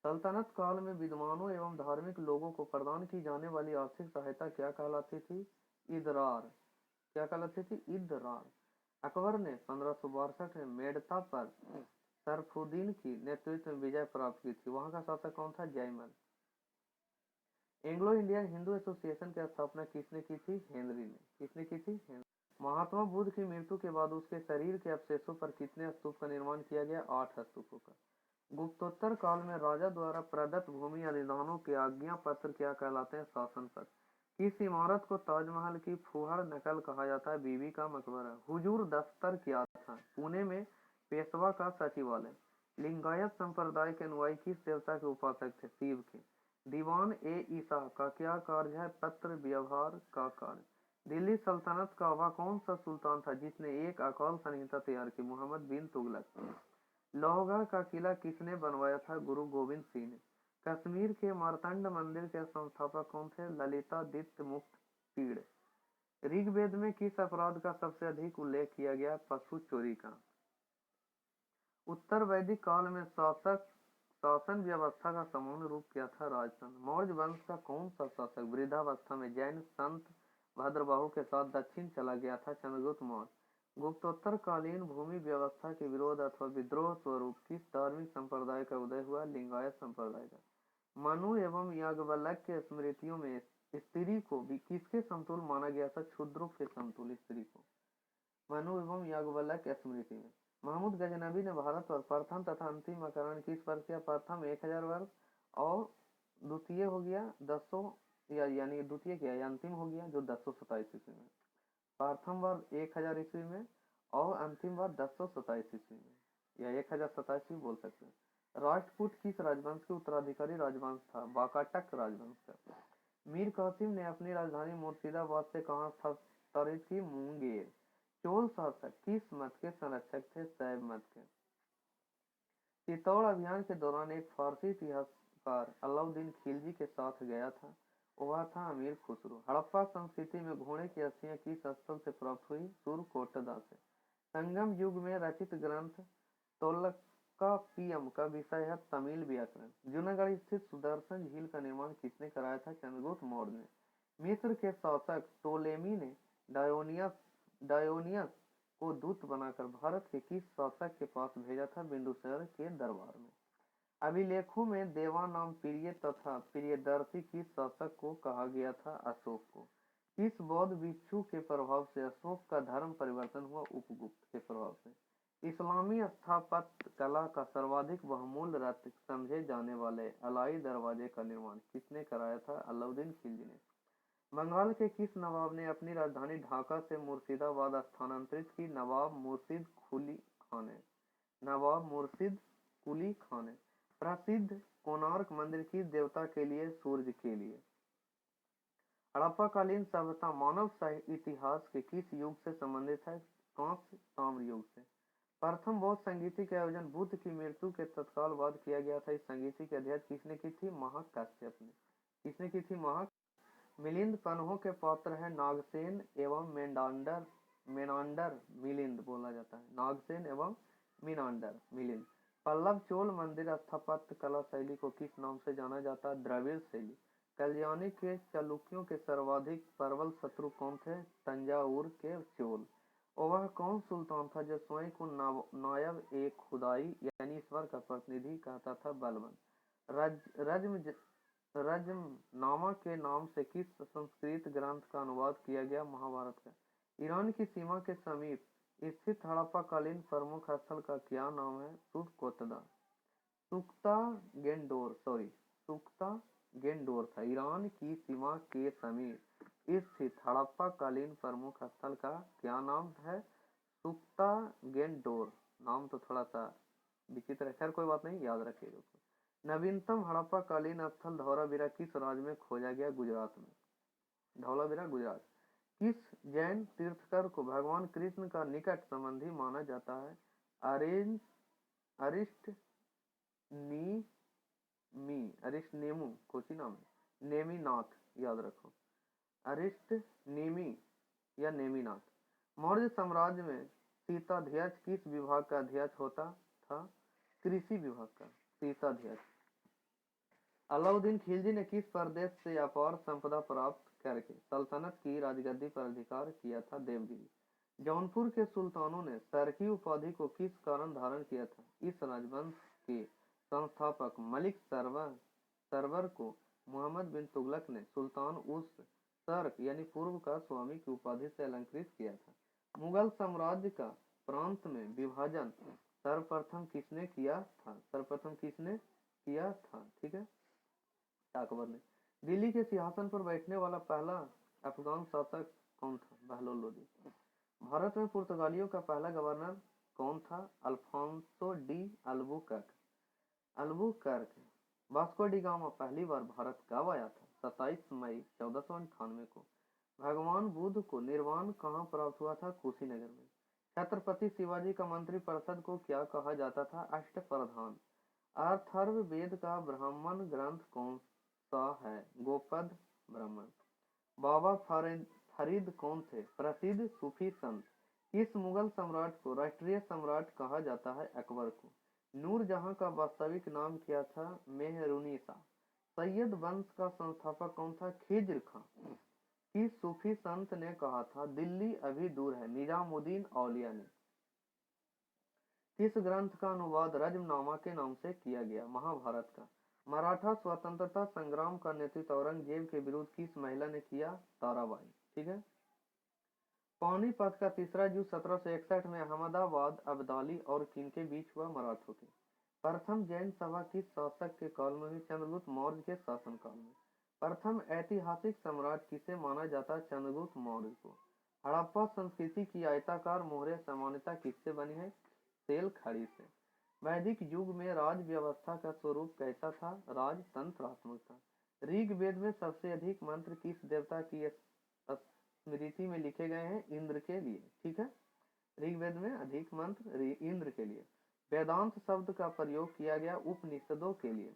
सल्तनत काल में विद्वानों एवं धार्मिक लोगों को प्रदान की जाने वाली आर्थिक सहायता क्या कहलाती थी? इदरार। क्या कहलाती थी? इदरार। अकबर ने 1562 में मेड़ता पर सरफुद्दीन की नेतृत्व में विजय प्राप्त की थी। वहां का शासक कौन था? Jaimal. Anglo Indian Hindu association की स्थापना किसने की थी? हेनरी ने। किसने की थी? हेनरी। महात्मा बुद्ध की मृत्यु के बाद उसके शरीर के अवशेषों पर कितने स्तूप का निर्माण किया गया? 8 स्तूपों का। गुप्तोत्तर काल में राजा द्वारा प्रदत्त भूमि अधिदानों के आज्ञा पत्र क्या कहलाते हैं? शासन पत्र। किस इमारत को ताजमहल की फुहड़ नकल कहा जाता है? बीबी का मकबरा। हुजूर दफ्तर क्या था? पुणे में पेशवा का सचिवालय। लिंगायत संप्रदाय के अनुयायी किस देवता के उपासक थे? शिव के। दीवान ए ईसा का क्या कार्य है? पत्र व्यवहार का कार्य। दिल्ली सल्तनत का वह कौन सा सुल्तान था जिसने एक अकाल संहिता तैयार की? मोहम्मद बिन तुगलक। लोहगढ़ का किला किसने बनवाया था? गुरु गोविंद सिंह ने। कश्मीर के मार्तंड मंदिर के संस्थापक कौन थे? ललितादित्य मुक्त पीड़। ऋग्वेद में किस अपराध का सबसे अधिक उल्लेख किया गया? पशु चोरी का। उत्तर वैदिक काल में शासन व्यवस्था का सामान्य रूप क्या था? राजतंत्र। मौर्य वंश का कौन सा शासक वृद्धावस्था में जैन संत भद्रबाहु के साथ दक्षिण चला गया था? चंद्रगुप्त मौर्य। गुप्तोत्तर कालीन भूमि व्यवस्था के विरोध अथवा विद्रोह स्वरूप किस धार्मिक संप्रदाय का उदय हुआ? लिंगायत संप्रदाय का। मनु एवं याज्ञवल्क्य के स्मृतियों में स्त्री को भी किसके समतुल माना गया था? क्षुद्रों के समतुल स्त्री को। मनु एवं याज्ञवल्क्य स्मृति में। महमूद गजनबी ने भारत पर प्रथम तथा अंतिम आक्रमण किस वर्ष किया? प्रथम 1000 वर्ष और द्वितीय हो गया 1000 यानी द्वितीय क्या है? अंतिम हो गया जो 1027 ईस्वी में। प्रथम बार 1000 ईस्वी में और अंतिम बार 1027 ईस्वी में या 1027 बोल सकते हैं। राष्ट्रकूट किस राजवंश के उत्तराधिकारी राजवंश था? वाकाटक राजवंश का। मीर कासिम ने अपनी राजधानी मुर्शिदाबाद से कहाँ स्थानांतरित की? मुंगेर। चोल शासक किस मत के संरक्षक थे? शैव मत के। चित्तौड़ अभियान के दौरान एक फारसी इतिहासकार अलाउद्दीन खिलजी के साथ गया था, वह था अमीर खुसरो। हड़प्पा संस्कृति में घोड़े की अस्थियां किस स्थल से प्राप्त हुई? सुरकोटदा से। संगम युग में रचित ग्रंथ तोल्काप्पियम का विषय है तमिल व्याकरण। जूनागढ़ स्थित सुदर्शन झील का निर्माण किसने कराया था? चंद्रगुप्त मौर्य ने। मिस्र के शासक टोलेमी ने डायोनियस को दूत बनाकर भारत के किस शासक के पास भेजा था? बिंदुसार के दरबार में। अभिलेखों में देवानाम प्रिय तथा प्रियदर्शी किस शासक को कहा गया था? अशोक को। किस बौद्ध भिक्षु के प्रभाव से अशोक का धर्म परिवर्तन हुआ? उपगुप्त के प्रभाव से। इस्लामी स्थापत्य कला का सर्वाधिक बहुमूल्य रत्न समझे जाने वाले अलाई दरवाजे का निर्माण किसने कराया था? अलाउद्दीन खिलजी ने। बंगाल के किस नवाब ने अपनी राजधानी ढाका से मुर्शिदाबाद स्थानांतरित की? नवाब मुर्शिद कुली खान ने। नवाब मुर्शिद कुली खान ने। प्रसिद्ध कोणार्क मंदिर किस देवता के लिए? सूर्य के लिए। हड़प्पाकालीन सभ्यता मानव इतिहास के किस युग से संबंधित है? कांस्य ताम्र युग से। प्रथम बौद्ध संगीति का आयोजन बुद्ध की मृत्यु के तत्काल बाद किया गया था। इस संगीति की अध्ययन किसने की थी? महाकश्यप ने। किसने की थी? मिलिंद पन्हों के पात्र है नागसेन एवं मेनांडर मिलिंद बोला जाता है। नागसेन एवं मीनांडर मिलिंद। पल्लव चोल मंदिर स्थापत्य कला शैली को किस नाम से जाना जाता है? द्रविड़ शैली। कल्याणी के चालुक्यों के सर्वाधिक प्रबल शत्रु कौन थे? तंजावुर के चोल। और वह कौन सुल्तान था जो स्वयं को नायब एक खुदाई यानी ईश्वर का प्रतिनिधि कहता था? बलबन। रजमनामा के नाम से किस संस्कृत ग्रंथ का अनुवाद किया गया? महाभारत का। ईरान की सीमा के समीप स्थित हड़प्पाकालीन प्रमुख स्थल का क्या नाम है? सुरकोटदा। सुक्ता गेंडोर था। ईरान की सीमा के समीप स्थित हड़प्पाकालीन प्रमुख स्थल का क्या नाम है? सुक्ता गेंडोर। नाम तो थोड़ा सा विचित्र है, खैर कोई बात नहीं, याद रखिएगा उसको। नवीनतम हड़प्पाकालीन स्थल धौलावीरा किस राज्य में खोजा गया? गुजरात में। धौलावीरा गुजरात। किस जैन तीर्थकर को भगवान कृष्ण का निकट संबंधी माना जाता है? अरिष्टनेमु कोची नाम है। नेमिनाथ याद रखो। अरिष्टनेमी या नेमिनाथ। मौर्य साम्राज्य में शीताध्यक्ष किस विभाग का अध्यक्ष होता था? कृषि विभाग का शीताध्यक्ष। अलाउद्दीन खिलजी ने किस प्रदेश से अपार संपदा प्राप्त करके सल्तनत की राजगद्दी पर अधिकार किया था? देवगिरी। जौनपुर के सुल्तानों ने सरकी उपाधि को किस कारण धारण किया था? इस राजवंश के संस्थापक मलिक सरवर को मोहम्मद बिन तुगलक ने सुल्तान उस सर्क यानी पूर्व का स्वामी की उपाधि से अलंकृत किया था। मुगल साम्राज्य का प्रांत में विभाजन सर्वप्रथम किसने किया था? ठीक है, अकबर ने। दिल्ली के सिंहासन पर बैठने वाला पहला अफगान शासक कौन था? बहलोल लोदी। भारत में पुर्तगालियों का पहला गवर्नर कौन था? Alfonso de Albuquerque. Vasco da Gama पहली बार भारत कब आया था? 27 मई 1498 को। भगवान बुद्ध को निर्वाण कहाँ प्राप्त हुआ था? कुशीनगर में। छत्रपति शिवाजी का मंत्रिपरिषद को क्या कहा जाता था? अष्टप्रधान। अथर्ववेद का ब्राह्मण ग्रंथ कौन सा है? गोपद ब्राह्मण। बाबा फरीद कौन थे? प्रसिद्ध सूफी संत। किस मुगल सम्राट को राष्ट्रीय सम्राट कहा जाता है? अकबर को। नूरजहां का वास्तविक नाम क्या था? मेहरुनिसा। सैयद वंश का संस्थापक कौन था? खिज्र खां। किस सूफी संत ने कहा था दिल्ली अभी दूर है? निजामुद्दीन औलिया ने। किस ग्रंथ का अनुवाद रजमनामा के नाम से किया गया? महाभारत का। मराठा स्वतंत्रता संग्राम का नेतृत्व औरंगजेब के विरुद्ध किस महिला ने किया? ताराबाई। ठीक है। पानीपत का तीसरा युद्ध 1761 में अहमदाबाद अब्दाली और किनके बीच हुआ? मराठों के। प्रथम जैन सभा किस शासक के काल में हुई? चंद्रगुप्त मौर्य के शासनकाल में। प्रथम ऐतिहासिक सम्राट किसे माना जाता है? चंद्रगुप्त मौर्य को। हड़प्पा संस्कृति की आयताकार मोहरें सामान्यतः किससे बनी है? सेल खड़ी से। वैदिक युग में राज व्यवस्था का स्वरूप कैसा था? राजतंत्रात्मक था। ऋग्वेद में सबसे अधिक मंत्र किस देवता की स्मृति में लिखे गए हैं? इंद्र के लिए। ठीक है, ऋग्वेद में अधिक मंत्र इंद्र के लिए। वेदांत शब्द का प्रयोग किया गया उपनिषदों के लिए।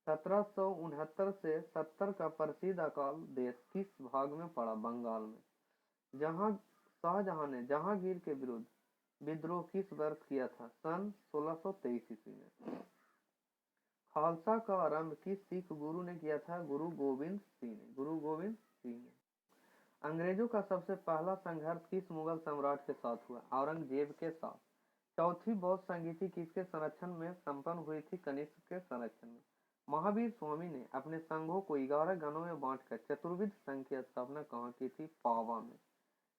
1769 से 70 का प्रसिद्ध अकाल देश किस भाग में पड़ा? बंगाल में। जहां शाहजहां ने जहांगीर के विरुद्ध विद्रोह किस वर्ष किया था? सन 1623 ईस्वी में। खालसा का आरंभ किस सिख गुरु ने किया था? गुरु गोविंद सिंह ने। गुरु गोविंद सिंह ने। अंग्रेजों का सबसे पहला संघर्ष किस मुगल सम्राट के साथ हुआ? औरंगजेब के साथ। चौथी बौद्ध संगीति किसके संरक्षण में संपन्न हुई थी? कनिष्क के संरक्षण में। महावीर स्वामी ने अपने संघों को 11 गणों में बांटकर चतुर्विध संघ की स्थापना कहाँ की थी? पावा में।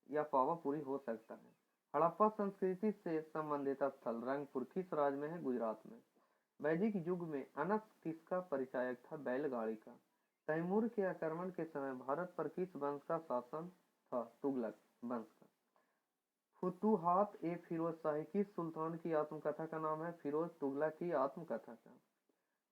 या पावा पूरी हो सकता है। हड़प्पा संस्कृति से संबंधित स्थल रंगपुर किस राज्य में है? गुजरात में। वैदिक युग में अनस किसका परिचायक था? बैलगाड़ी का। तैमूर के आक्रमण के समय भारत पर किस वंश का शासन था? तुगलक वंश का। फुतुहात ए फिरोज शाही किस सुल्तान की आत्मकथा का नाम है? फिरोज तुगलक की आत्मकथा का।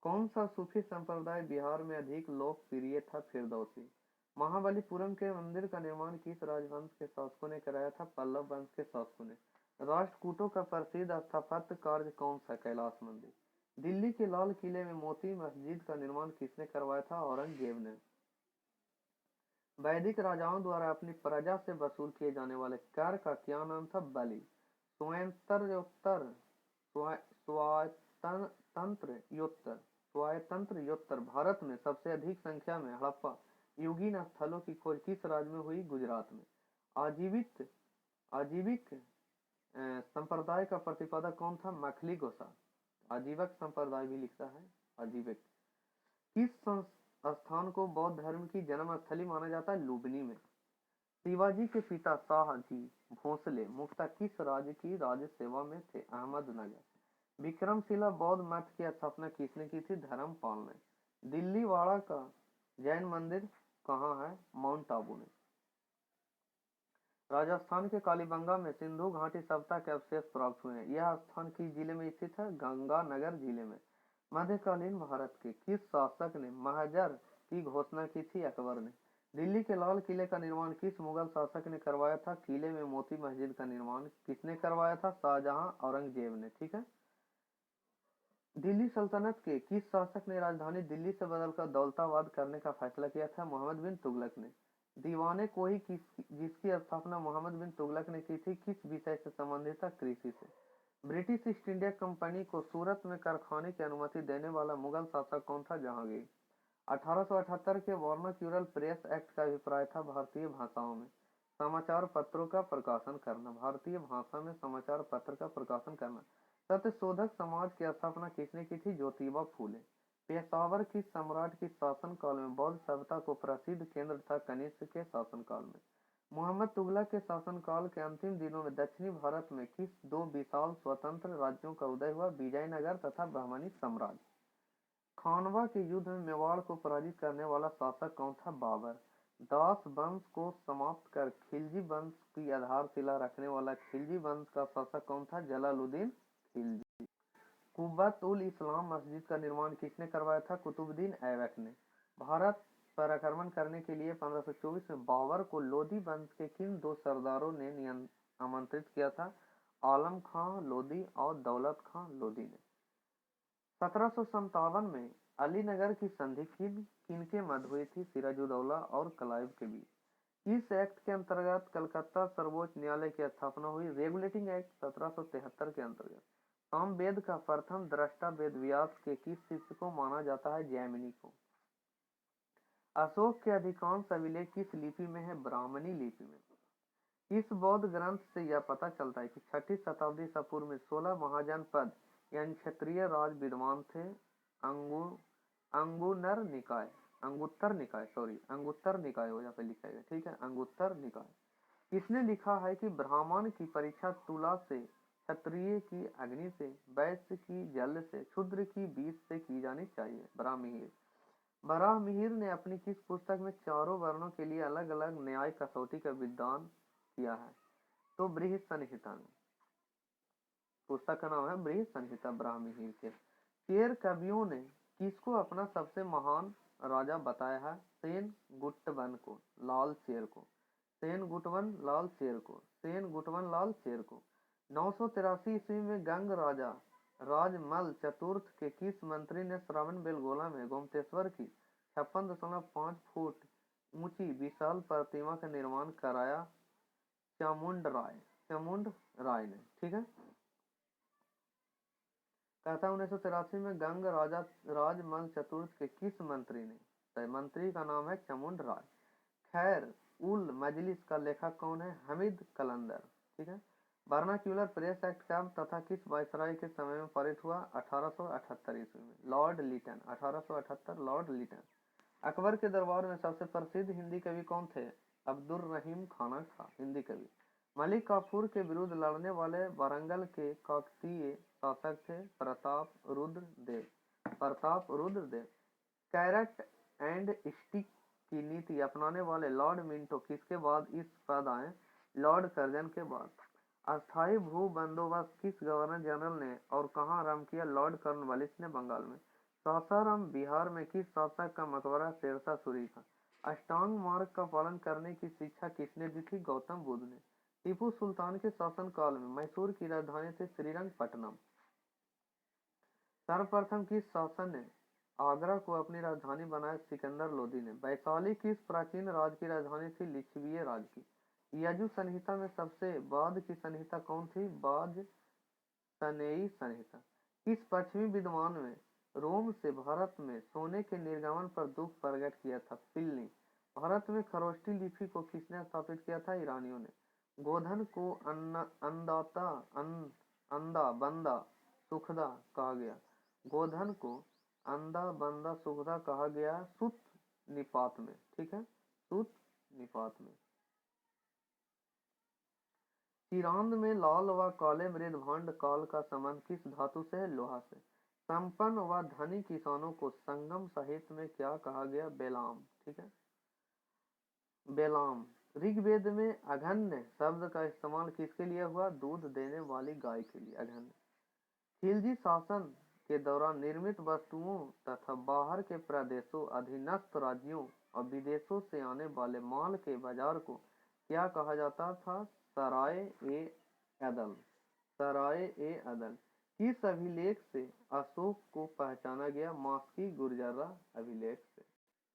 कौन सा सूफी संप्रदाय बिहार में अधिक लोकप्रिय था? फिरदौसी। महाबलीपुरम के मंदिर का निर्माण किस राजवंश के शासकों ने कराया था? पल्लव वंश के शासकों ने। राष्ट्रकूटों का प्रसिद्ध स्थापत्य कार्य कौन सा? कैलाश मंदिर। दिल्ली के लाल किले में मोती मस्जिद का निर्माण किसने करवाया था? औरंगजेब ने। वैदिक राजाओं द्वारा अपनी प्रजा से वसूल किए जाने वाले कर का क्या नाम था? बलि। स्वायतंत्रोत्तर भारत में सबसे अधिक संख्या में हड़प्पा युगीन स्थलों की खोज किस राज्य में हुई? गुजरात में। आजीविक संप्रदाय का प्रतिपादक कौन था? मखली गोसा। आजीवक संप्रदाय भी लिखता है आजीविक। किस स्थान को बौद्ध धर्म की जन्मस्थली माना जाता है? लुबनी में। शिवाजी के पिता शाहजी भोसले मुख्यतः किस राज्य की राज्य सेवा में थे? अहमदनगर। विक्रमशिला बौद्ध मठ की स्थापना किसने की थी? धर्मपाल ने। दिल्ली वाड़ा का जैन मंदिर कहाँ है? माउंट आबू में। राजस्थान के कालीबंगा में सिंधु घाटी सभ्यता के अवशेष प्राप्त हुए हैं। यह स्थान किस जिले में स्थित है? गंगानगर जिले में। मध्यकालीन भारत के किस शासक ने महजर की घोषणा की थी? अकबर ने। दिल्ली के लाल किले का निर्माण किस मुगल शासक ने करवाया था? किले में मोती मस्जिद का निर्माण किसने करवाया था? शाहजहां औरंगजेब ने। ठीक है। दिल्ली सल्तनत के किस शासक ने राजधानी दिल्ली से बदलकर दौलताबाद करने का फैसला किया था? मोहम्मद बिन तुगलक ने। दीवाने कोही जिसकी स्थापना मोहम्मद बिन तुगलक ने की थी, किस विषय से संबंधित था? कृषि से। ब्रिटिश ईस्ट इंडिया कंपनी को सूरत में कारखाने की अनुमति देने वाला मुगल शासक कौन था? जहांगीर। 1878 के वर्नाक्यूलर प्रेस एक्ट का अभिप्राय था भारतीय भाषाओं में समाचार पत्रों का प्रकाशन करना। भारतीय भाषा में समाचार पत्र का प्रकाशन करना। सत्यशोधक समाज की स्थापना किसने की थी? ज्योतिबा फूले। पेशावर किस सम्राट की शासनकाल में बौद्ध सभ्यता को प्रसिद्ध केंद्र था? कनिष्क के शासनकाल में। मोहम्मद तुगलक के शासनकाल के अंतिम दिनों में दक्षिणी भारत में किस दो विशाल स्वतंत्र राज्यों का उदय हुआ? विजयनगर तथा बहमनी साम्राज्य। खानवा के युद्ध में मेवाड़ को पराजित करने वाला शासक कौन था? बाबर। दास वंश को समाप्त कर खिलजी वंश की आधारशिला रखने वाला खिलजी वंश का शासक कौन था? जलालुद्दीन खिलजी। कुब्बत उल इस्लाम मस्जिद का निर्माण किसने करवाया था? कुतुबुद्दीन ऐबक ने। भारत पर आक्रमण करने के लिए 1524 में बाबर को लोधी वंश के किन दो सरदारों ने आमंत्रित किया था? आलम खां लोधी और दौलत खां लोधी ने। 1757 में अलीनगर की संधि किनके मध्य हुई थी? सिराजुद्दौला और क्लाइव के बीच। इस एक्ट के अंतर्गत कलकत्ता सर्वोच्च न्यायालय की स्थापना हुई। रेगुलेटिंग एक्ट 1773 के अंतर्गत सामवेद का प्रथम दृष्टा वेद व्यास के किस शिष्य को माना जाता है? जैमिनी को। अशोक के अधिकांश अभिलेख किस लिपि में है? ब्राह्मणी लिपि में। इस बौद्ध ग्रंथ से यह पता चलता है कि 6ठी शताब्दी ईसा पूर्व में 16 महाजनपद यानी क्षत्रिय राज विद्वान थे। अंगुत्तर निकाय हो यहाँ पे लिखा है। ठीक है, अंगुत्तर निकाय। इसने लिखा है कि ब्राह्मण की परीक्षा तुला से, क्षत्रिय की अग्नि से, वैश्य की जल से, शूद्र की बीज से की जानी चाहिए। बराहमिहिर ने अपनी किस पुस्तक में चारों वर्णों के लिए अलग अलग न्याय कसौटी का विधान किया है? तो बृहत संहिता में। पुस्तक का नाम है बृहत संहिता बराहमिहिर के। शेर कवियों ने किसको अपना सबसे महान राजा बताया है सेन गुट्टवन को, लाल शेर को, सेन गुटवन लाल शेर को, सेन गुटवन लाल शेर को। 983 ईस्वी में गंग राजा राजमल चतुर्थ के किस मंत्री ने श्रावण बेलगोला में गोमतेश्वर की 56.5 फुट ऊंची विशाल प्रतिमा का निर्माण कराया? चामुंड राय ने। ठीक है, कहता है 1983 में गंग राजा राजमल चतुर्थ के किस मंत्री ने, तो मंत्री का नाम है चामुंड राय। खैर उल मजलिस का लेखक कौन है? हमीद कलंदर। ठीक है, वर्नाक्यूलर प्रेस एक्ट कब तथा किस वायसराय के समय में पारित हुआ? 1878 ईस्वी में, लॉर्ड लिटन। 1878 लॉर्ड लिटन। अकबर के दरबार में सबसे प्रसिद्ध हिंदी कवि कौन थे? अब्दुल रहीम खाना था हिंदी कवि। मलिक काफूर के विरुद्ध लड़ने वाले वारंगल के काकतीय शासक थे प्रताप रुद्र देव। प्रताप रुद्र देव। कैरेट एंड स्टिक की नीति अपनाने वाले लॉर्ड मिंटो किसके बाद इस पद आए? लॉर्ड कर्जन के बाद। अस्थायी भू बंदोबस्त किस गवर्नर जनरल ने और कहाँ आरंभ किया? लॉर्ड कॉर्नवालिस ने बंगाल में। सासाराम बिहार में किस शासक का मकबरा शेरशाह सूरी था? अष्टांग मार्ग का पालन करने की शिक्षा किसने दी थी? गौतम बुद्ध ने। टीपू सुल्तान के शासनकाल में मैसूर की राजधानी थी श्रीरंगपट्टनम। सर्वप्रथम किस शासक ने आगरा को अपनी राजधानी बनाया? सिकंदर लोदी ने। वैशाली किस प्राचीन राज्य की राजधानी थी? लिच्छविय राज्य की। यजु संहिता में सबसे बाद की संहिता कौन थी? वाजसनेयी संहिता। किस पश्चिमी विद्वान में रोम से भारत में सोने के निर्गमन पर दुख प्रकट किया था? प्लिनी। भारत में खरोष्टी लिपि को किसने स्थापित किया था? ईरानियों ने। गोधन को अंदा बंदा सुखदा कहा गया। गोधन को अंदा बंदा सुखदा कहा गया सुत निपात में। ठीक है, सुत निपात में। चिरांद में लाल व काले मृदभांड काल का संबंध किस धातु से है? लोहा से। संपन्न व धनी किसानों को संगम साहित्य में क्या कहा गया? बेलाम। ठीक है, बेलाम। ऋग्वेद में अघन्य शब्द का इस्तेमाल किसके लिए हुआ? दूध देने वाली गाय के लिए अघन्य। खिलजी शासन के दौरान निर्मित वस्तुओं तथा बाहर के प्रदेशों अधीनस्थ राज्यों और विदेशों से आने वाले माल के बाजार को क्या कहा जाता था? सराय ए अदल। सराय ए अदल। किस अभिलेख से अशोक को पहचाना गया? मास्की गुर्जरा अभिलेख से।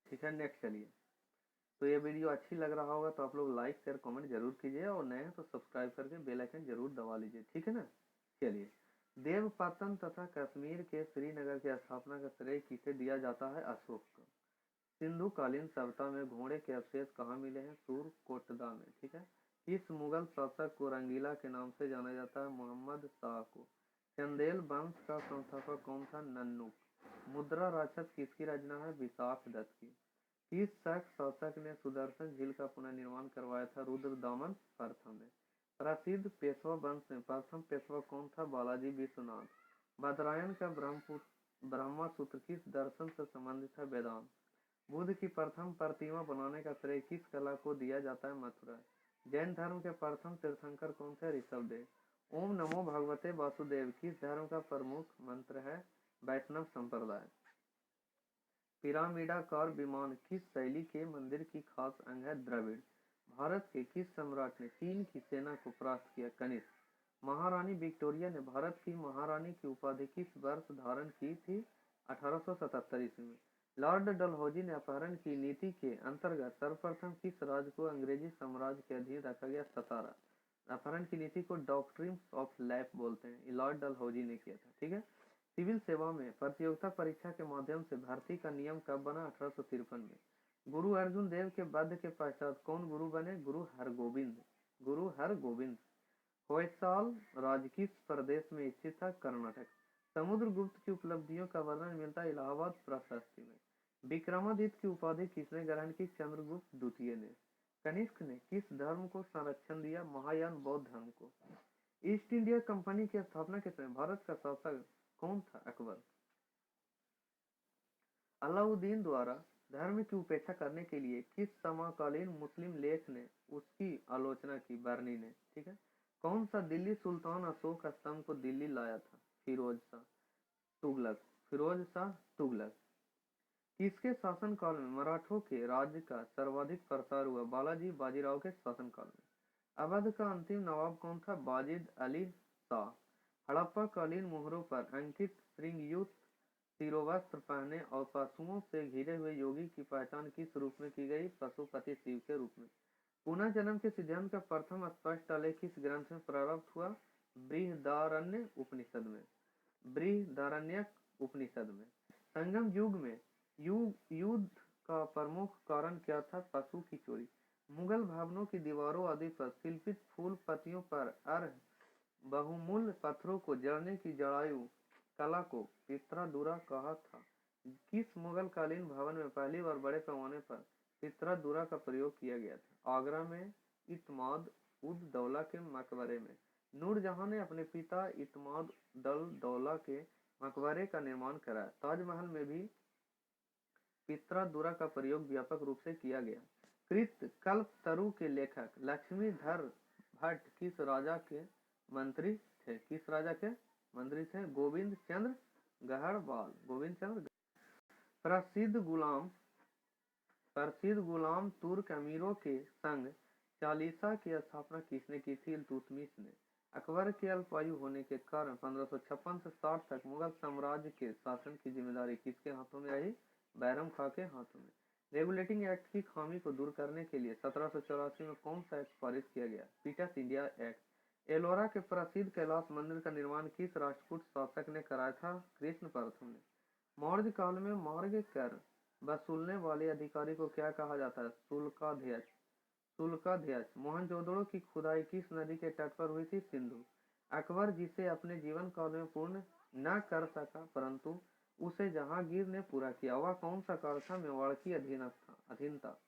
ठीक है, नेक्स्ट चलिए। तो ये वीडियो अच्छी लग रहा होगा तो आप लोग लाइक शेयर कमेंट जरूर कीजिए और नए हैं तो सब्सक्राइब करके बेल आइकन जरूर दबा लीजिए। ठीक है ना, चलिए। देवपाटन तथा कश्मीर के श्रीनगर की स्थापना का श्रेय किसे दिया जाता है? अशोक को। सिंधु कालीन सभ्यता में घोड़े के अवशेष कहाँ मिले हैं? सूरकोटदा में। ठीक है, किस मुगल शासक को रंगीला के नाम से जाना जाता है? मोहम्मद शाह को। चंदेल वंश का संस्थापक कौन था? नन्नुक। मुद्रा राक्षस किसकी रचना है? विशाख दत्त की। किस शक शासक ने सुदर्शन झील का पुनर्निर्माण करवाया था? रुद्रदामन प्रथम ने। प्रसिद्ध पेशवा वंश में प्रथम पेशवा कौन था? बालाजी विश्वनाथ। बदरायन का ब्रह्मा सूत्र किस दर्शन से संबंधित है? वेदांत। बुद्ध की प्रथम प्रतिमा बनाने का श्रेय किस कला को दिया जाता है? मथुरा। जैन धर्म के प्रथम तीर्थंकर कौन थे? ऋषभदेव। ओम नमो भगवते वासुदेव किस धर्म का प्रमुख मंत्र है? वैष्णव संप्रदाय। पिरामिडाकार विमान किस शैली के मंदिर की खास अंग है? द्रविड़। भारत के किस सम्राट ने चीन की सेना को परास्त किया? कनिष्क। महारानी विक्टोरिया ने भारत की महारानी की उपाधि किस वर्ष धारण की थी? 1877 ईस्वी में। लॉर्ड डलहौजी ने अपहरण की नीति के अंतर्गत सर्वप्रथम किस राज्य को अंग्रेजी साम्राज्य के अधीन रखा गया? सतारा। अपहरण की नीति को डॉक्ट्रिन ऑफ लैप बोलते हैं, लॉर्ड डलहौजी ने किया था। ठीक है, सिविल सेवा में प्रतियोगिता परीक्षा के माध्यम से भर्ती का नियम कब बना? 1853 में। गुरु अर्जुन देव के वध के पश्चात कौन गुरु बने? गुरु हरगोविंद। गुरु हरगोविंद। होयसाल राज्य किस प्रदेश में स्थित था? कर्नाटक। समुद्रगुप्त की उपलब्धियों का वर्णन मिलता है इलाहाबाद प्रशस्ति में। विक्रमादित्य की उपाधि किसने ग्रहण की? चंद्रगुप्त द्वितीय ने। कनिष्क ने किस धर्म को संरक्षण दिया? महायान बौद्ध धर्म को। ईस्ट इंडिया कंपनी की स्थापना के समय भारत का शासक कौन था? अकबर। अलाउद्दीन द्वारा धर्म की उपेक्षा करने के लिए किस समकालीन मुस्लिम लेख ने उसकी आलोचना की? बर्नी ने। ठीक है, कौन सा दिल्ली सुल्तान अशोक स्तंभ को दिल्ली लाया था? फिरोज शाह तुगलक। फिरोज शाह तुगलक। किसके शासनकाल में मराठों के राज्य का सर्वाधिक प्रसार हुआ? बालाजी बाजीराव के शासनकाल में। अवध का अंतिम नवाब कौन था? बाजिद अली शाह। हड़प्पा कालीन मोहरों पर अंकित श्रृंगयुक्त शिरोवस्त्र पहने और पशुओं से घिरे हुए योगी की पहचान किस रूप में की गई? पशुपति शिव के रूप में। पुनर्जन्म के सिद्धांत का प्रथम स्पष्ट आलेख किस ग्रंथ में प्रारंभ हुआ? बृहदारण्य उपनिषद में। बृहदारण्यक उपनिषद में। संगम युग में युद्ध का प्रमुख कारण क्या था? पशु की चोरी। मुगल भवनों की दीवारों आदि पर शिल्पित फूल पत्तियों पर अर्ह बहुमूल्य पत्थरों को जड़ने की जड़ायु कला को पित्रादुरा कहा था। किस मुगल कालीन भवन में पहली बार बड़े पैमाने पर पित्रादुरा का प्रयोग किया गया था? आगरा में इत्माद उद दौला के मकबरे में। नूरजहां ने अपने पिता इत्माद उद दौला के मकबरे का निर्माण कराया। ताजमहल में भी पित्रादुरा का प्रयोग व्यापक रूप से किया गया। कृत कल्पतरु के लेखक लक्ष्मीधर भट्ट किस राजा के मंत्री थे? किस राजा के मंत्री थे? गोविंद चंद्र गहरवाल। गोविंद चंद्र। प्रसिद्ध गुलाम तुर्क अमीरों के संग चालीसा की स्थापना किसने की थी? इल्तुतमिश ने। अकबर के अल्पायु होने के कारण 1556 से 60 तक मुगल साम्राज्य के शासन की जिम्मेदारी किसके हाथों में आई? बैरम खां के हाथों में। रेगुलेटिंग एक्ट की खामी को दूर करने के लिए 1784 में कौन सा एक्ट पारित किया गया? Pitt's India act. एलोरा के प्रसिद्ध कैलाश मंदिर का निर्माण किस राष्ट्रकूट शासक ने कराया था? कृष्ण प्रथम ने। मौर्य काल में मार्ग कर वसूलने वाले अधिकारी को क्या कहा जाता है? शुल्काध्यक्ष। शुल्काध्यक्ष। मोहनजोदड़ो की खुदाई किस नदी के तट पर हुई थी? सिंधु। अकबर जिसे अपने जीवन काल में पूर्ण न कर सका परंतु उसे जहांगीर ने पूरा किया, वह कौन सा काल था? मेवाड़ की अधीनता।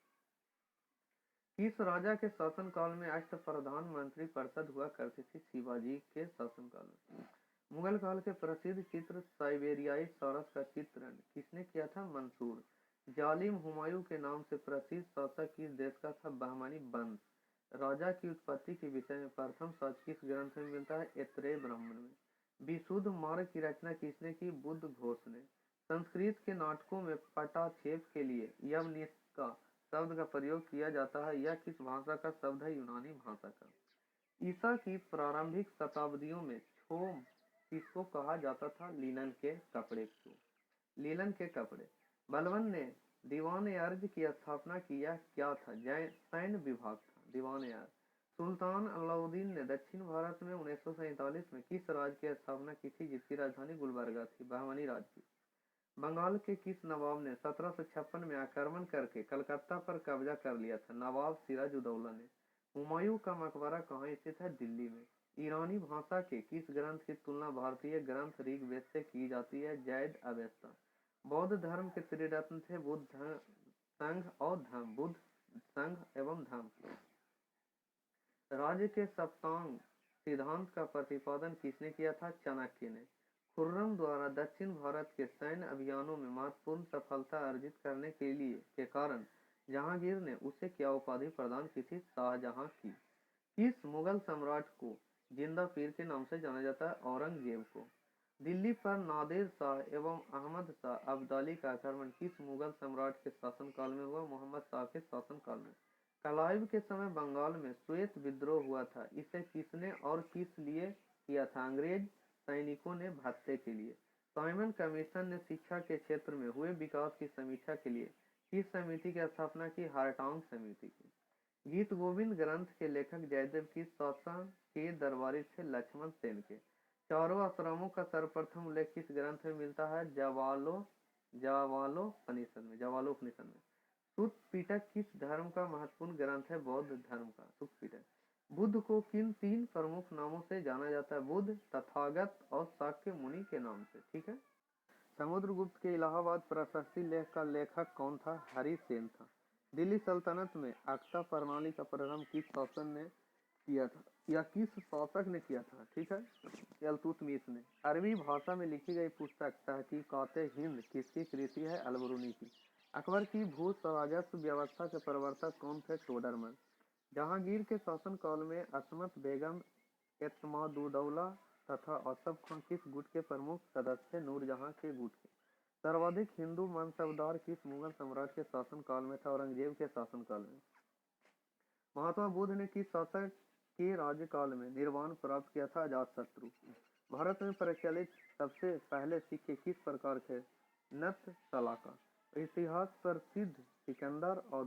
किस राजा के शासनकाल में अष्ट प्रधानमंत्री परिषद हुआ करती थी? शिवाजी के शासनकाल में। मुगल काल के प्रसिद्ध चित्र साइबेरियाई सारस का चित्रण किसने किया था? मंसूर। जालिम हुमायूं के नाम से प्रसिद्ध शासक किस देश का था? बहमनी वंश। राजा की उत्पत्ति के विषय में प्रथम साक्ष्य किस ग्रंथ में मिलता है? ऐतरेय ब्राह्मण में। विशुद्ध मार्ग की रचना किसने की? बुद्ध घोष ने। संस्कृत के नाटकों में पटाक्षेप के लिए यवनिका शब्द का प्रयोग किया जाता है। यह किस भाषा का शब्द है? यूनानी भाषा का। ईसा की प्रारंभिक शताब्दियों में छोम किसको कहा जाता था? लिनन के कपड़े को। लीलन के कपड़े। बलबन ने दीवान अर्ज की स्थापना की, यह क्या था? सैन्य विभाग था दीवान अर्ज। सुल्तान अलाउद्दीन ने दक्षिण भारत में 1947 में किस राज्य की स्थापना की थी जिसकी राजधानी गुलबर्गा थी? बहमनी राज्य की। बंगाल के किस नवाब ने 1756 में आक्रमण करके कलकत्ता पर कब्जा कर लिया था? नवाब सिराजुद्दौला ने। हुमायूं का मकबरा कहाँ स्थित है? दिल्ली में। ईरानी भाषा के किस ग्रंथ की तुलना भारतीय ग्रंथ ऋग्वेद से की जाती है? जैद अवेस्ता। बौद्ध धर्म के त्रिरत्न थे बुद्ध, संघ और धम्म। बुद्ध, संघ एवं धम्म। राज्य के सप्तांग सिद्धांत का प्रतिपादन किसने किया था? चाणक्य ने। खुर्रम द्वारा दक्षिण भारत के सैन्य अभियानों में महत्वपूर्ण सफलता अर्जित करने के कारण जहांगीर ने उसे क्या उपाधि प्रदान की थी? शाहजहां की। किस मुगल सम्राट को जिंदा पीर के नाम से जाना जाता है? औरंगजेब को। दिल्ली पर नादिर शाह एवं अहमद शाह अब्दाली का आक्रमण किस मुगल सम्राट के शासनकाल में हुआ? मोहम्मद शाह के शासनकाल में। क्लाइव के समय बंगाल में श्वेत विद्रोह हुआ था, इसे किसने और किस लिए किया था? अंग्रेज सैनिकों ने भत्ते के लिए। साइमन कमीशन ने शिक्षा के क्षेत्र में हुए विकास की समीक्षा के लिए किस समिति की स्थापना की? हार्टांग समिति की। गीत गोविंद ग्रंथ के लेखक जयदेव किस शासन के दरबारी थे? लक्ष्मण सेन के। चारों आश्रमों का सर्वप्रथम उल्लेख किस ग्रंथ में मिलता है? जावालोपनिषद में। सुत पिटक किस धर्म का महत्वपूर्ण ग्रंथ है? बौद्ध धर्म का सुत पिटक। बुद्ध को किन तीन प्रमुख नामों से जाना जाता है? बुद्ध, तथागत और शाक्य मुनि के नाम से। ठीक है। समुद्रगुप्त के इलाहाबाद प्रशस्ति लेख का लेखक कौन था? हरिसेन था। दिल्ली सल्तनत में अक्ता प्रणाली का प्रारंभ किस शासन ने किया था या किस शासक ने किया था? ठीक है, इल्तुतमिश ने। अरबी भाषा में लिखी गई पुस्तक तहकीकात-ए-हिंद किसकी कृति है? अलबरूनी की। अकबर की भू राजस्व व्यवस्था के प्रवर्तक कौन थे? टोडरमल। जहांगीर के शासनकाल में असमत बेगम, एतमादुद्दौला तथा औसफ खान किस गुट के प्रमुख सदस्य थे? नूरजहां के गुट के। सर्वाधिक हिंदू वंशवदार किस मुगल सम्राट के शासन काल में था? औरंगजेब के शासन काल में। महात्मा बुद्ध ने किस शासक के राज्यकाल में निर्वाण प्राप्त किया था? अजातशत्रु। भारत में प्रचलित सबसे पहले सिक्के किस प्रकार थे? नत सलाका। इतिहास प्रसिद्ध सिकंदर और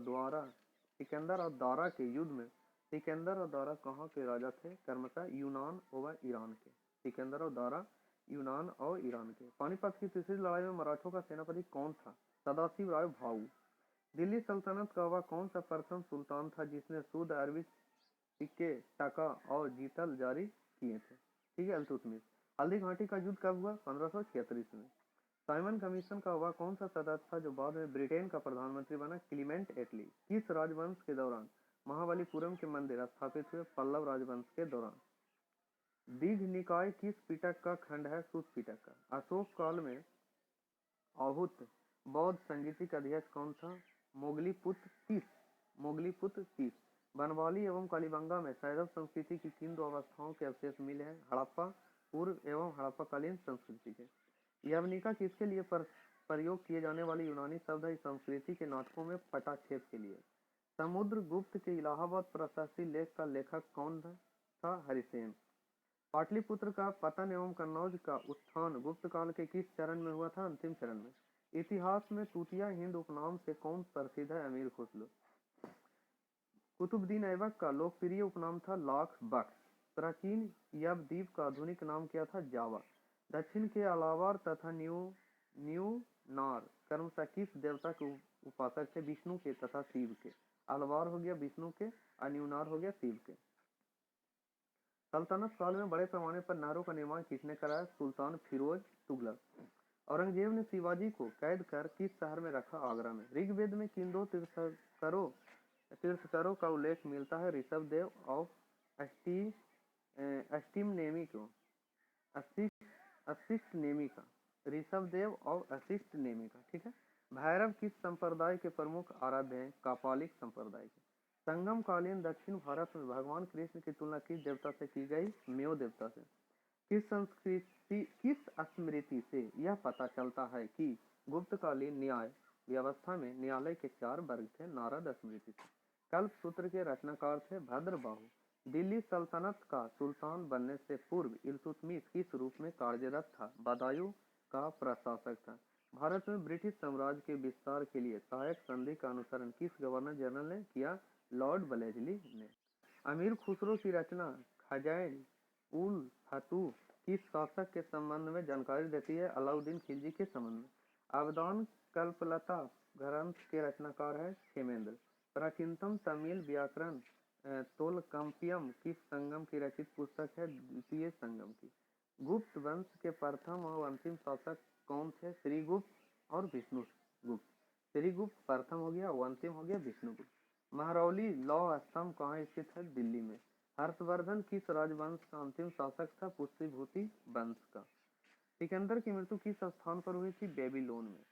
दारा के युद्ध में सिकंदर और दारा कहाँ के राजा थे? क्रमशः यूनान व ईरान के। सिकंदर और दारा यूनान और ईरान के। पानीपत की तीसरी लड़ाई में मराठों का सेनापति कौन था? सदाशिव राव भाऊ। दिल्ली सल्तनत का वह कौन सा प्रथम सुल्तान था जिसने शुद्ध अरबी सिक्के, टका और जीतल जारी किए थे? ठीक है, इल्तुतमिश। हल्दी घाटी का युद्ध कब हुआ? 1536 में। साइमन कमीशन का वह कौन सा सदस्य था जो बाद में ब्रिटेन का प्रधानमंत्री बना? क्लीमेंट एटली। किस राजवंश के दौरान महाबलीपुरम के मंदिर स्थापित हुए? पल्लव राजवंश के दौरान। दीघ निकाय किस पिटक का खंड है? सुत पिटक का। अशोक काल में आहूत बौद्ध संगीति का अध्यक्ष कौन था? मोगलीपुत्र तीस। बनवाली एवं कालीबंगा में सैरव संस्कृति की किन दो अवस्थाओं के अवशेष मिले हैं? हड़प्पा पूर्व एवं हड़प्पाकालीन संस्कृति के। यवनिका किसके लिए प्रयोग किए जाने वाले यूनानी शब्द है? संस्कृति के नाटकों में पटाक्षेप के लिए। समुद्रगुप्त के इलाहाबाद प्रशस्ति लेख का लेखक कौन था? हरिसेन। पाटलिपुत्र का पतन एवं कन्नौज का उत्थान गुप्त काल के किस चरण में हुआ था? अंतिम चरण में। इतिहास में तूतिया हिंद उपनाम से कौन प्रसिद्ध है? अमीर खुसरो। कुतुबुद्दीन ऐबक का लोकप्रिय उपनाम था लाख बख्श। प्राचीन यव द्वीप का आधुनिक नाम क्या था? जावा। दक्षिण के अलावार तथा न्यूनार क्रमशः किस देवता के उपासक थे? विष्णु के तथा शिव के। अलवार हो गया विष्णु के और न्यूनार हो गया शिव के। सल्तनत काल में बड़े पैमाने पर नहरों का निर्माण किसने कराया? सुल्तान फिरोज तुगलक। औरंगजेब ने शिवाजी को कैद कर किस शहर में रखा? आगरा में। ऋग्वेद में किन दो तीर्थकरों का उल्लेख मिलता है? ऋषभदेव और अशिष्टनेमि का। ऋषभदेव और अशिष्टनेमि का। ठीक है। भैरव किस संप्रदाय के प्रमुख आराध्य हैं? कापालिक संप्रदाय के। संगम कालीन दक्षिण भारत में भगवान कृष्ण की तुलना किस देवता से की गई? मेव देवता से। किस स्मृति से यह पता चलता है कि गुप्तकालीन न्याय व्यवस्था में न्यायालय के 4 वर्ग थे? नारद स्मृति से। कल्प सूत्र के रचनाकार थे? भद्रबाहु। दिल्ली सल्तनत का सुल्तान बनने से पूर्व इल्तुतमिश किस रूप में कार्यरत था? बदायूं का प्रशासक था। भारत में ब्रिटिश साम्राज्य के विस्तार के लिए सहायक संधि का अनुसरण किस गवर्नर जनरल ने किया? लॉर्ड वेलेस्ली ने। अमीर खुसरो की रचना खज़ाइन उल फतूह किस शासक के संबंध में जानकारी देती है? अलाउद्दीन खिलजी के संबंध में। अवदान कल्पलता ग्रंथ के रचनाकार है? क्षेमेंद्र। प्राचीनतम तमिल व्याकरण तोलकाप्पियम किस संगम की रचित पुस्तक है? द्वितीय संगम की। गुप्त वंश के प्रथम और अंतिम शासक कौन थे? श्रीगुप्त और विष्णुगुप्त। श्रीगुप्त प्रथम हो गया और अंतिम हो गया विष्णुगुप्त। महरौली लौह स्तंभ कहाँ स्थित है? दिल्ली में। हर्षवर्धन किस राजवंश का अंतिम शासक था? पुष्यभूति वंश का। सिकंदर की मृत्यु किस स्थान पर हुई थी? बेबीलोन में।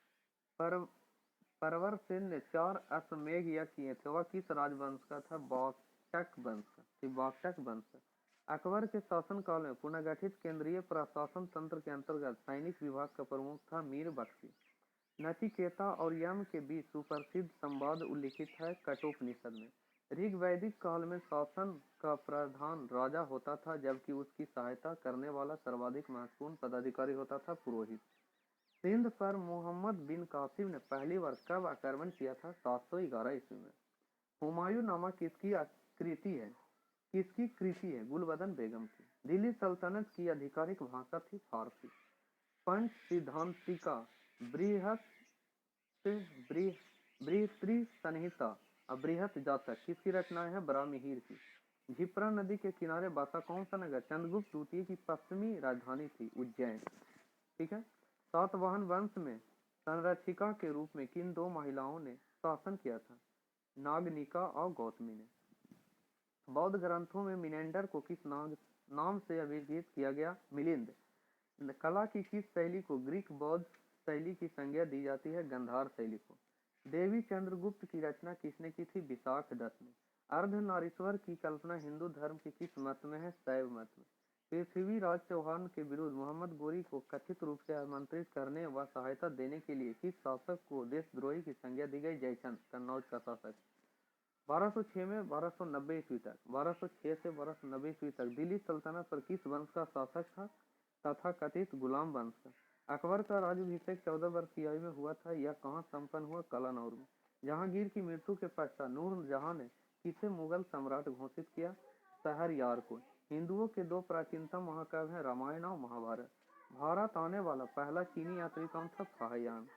परवरसेन ने 4 अश्वमेध यज्ञ किए थे, वह किस राजवंश का था? वाकटक वंश का। वाकटक वंश का। अकबर के शासनकाल में पुनर्गठित केंद्रीय प्रशासन तंत्र के अंतर्गत सैनिक विभाग का प्रमुख था? मीर बख्शी। नचिकेता और यम के बीच सुप्रसिद्ध संवाद उल्लिखित है? कठोपनिषद में। ऋग्वैदिक काल में शासन का प्रधान राजा होता था जबकि उसकी सहायता करने वाला सर्वाधिक महत्वपूर्ण पदाधिकारी होता था? पुरोहित। सिंध पर मोहम्मद बिन कासिम ने पहली बार कब आक्रमण किया था? 711 ईस्वी में। हुमायूं नामा किसकी कृति है? गुलबदन बेगम की। दिल्ली सल्तनत की आधिकारिक भाषा थी? फारसी। पंच सिद्धांतिका बृहत्तरी संहिता और बृहत जातक किसकी रचनाएं हैं? बराहमिहिर की। झिप्रा नदी के किनारे बसा कौन सा नगर चंद्रगुप्त द्वितीय की पश्चिमी राजधानी थी? उज्जैन। ठीक है। सातवाहन वंश में संरक्षिका के रूप में किन 2 महिलाओं ने शासन किया था? नागनिका और गौतमी ने। बौद्ध ग्रंथों में मिनेंडर को किस नाम से अभिहित किया गया? मिलिंद। कला की किस शैली को ग्रीक बौद्ध शैली की संज्ञा दी जाती है? गंधार शैली को। देवी चंद्रगुप्त की रचना किसने की थी? विशाख दत्त ने। अर्धनारीश्वर की कल्पना हिंदू धर्म के किस मत में है? शैव मत में। पृथ्वीराज चौहान के विरुद्ध मोहम्मद गोरी को कथित रूप से आमंत्रित करने व सहायता देने के लिए किस शासक को देशद्रोही की संज्ञा दी गई? जयचंद, कन्नौज का शासक। 1206 में 1290 ईस्वी तक 1206 से 1290 ईस्वी तक दिल्ली सल्तनत पर किस वंश का शासक था? तथा कथित गुलाम वंश का। अकबर का राज्याभिषेक 14 वर्ष की आयु में हुआ था। यह कहाँ संपन्न हुआ? कलानौर में। जहांगीर की मृत्यु के पश्चात नूरजहां ने किसे मुगल सम्राट घोषित किया? शहरयार को। हिंदुओं के दो प्राचीनतम महाकाव्य हैं, रामायण और महाभारत। भारत आने वाला पहला चीनी यात्री कौन था? फाहियान।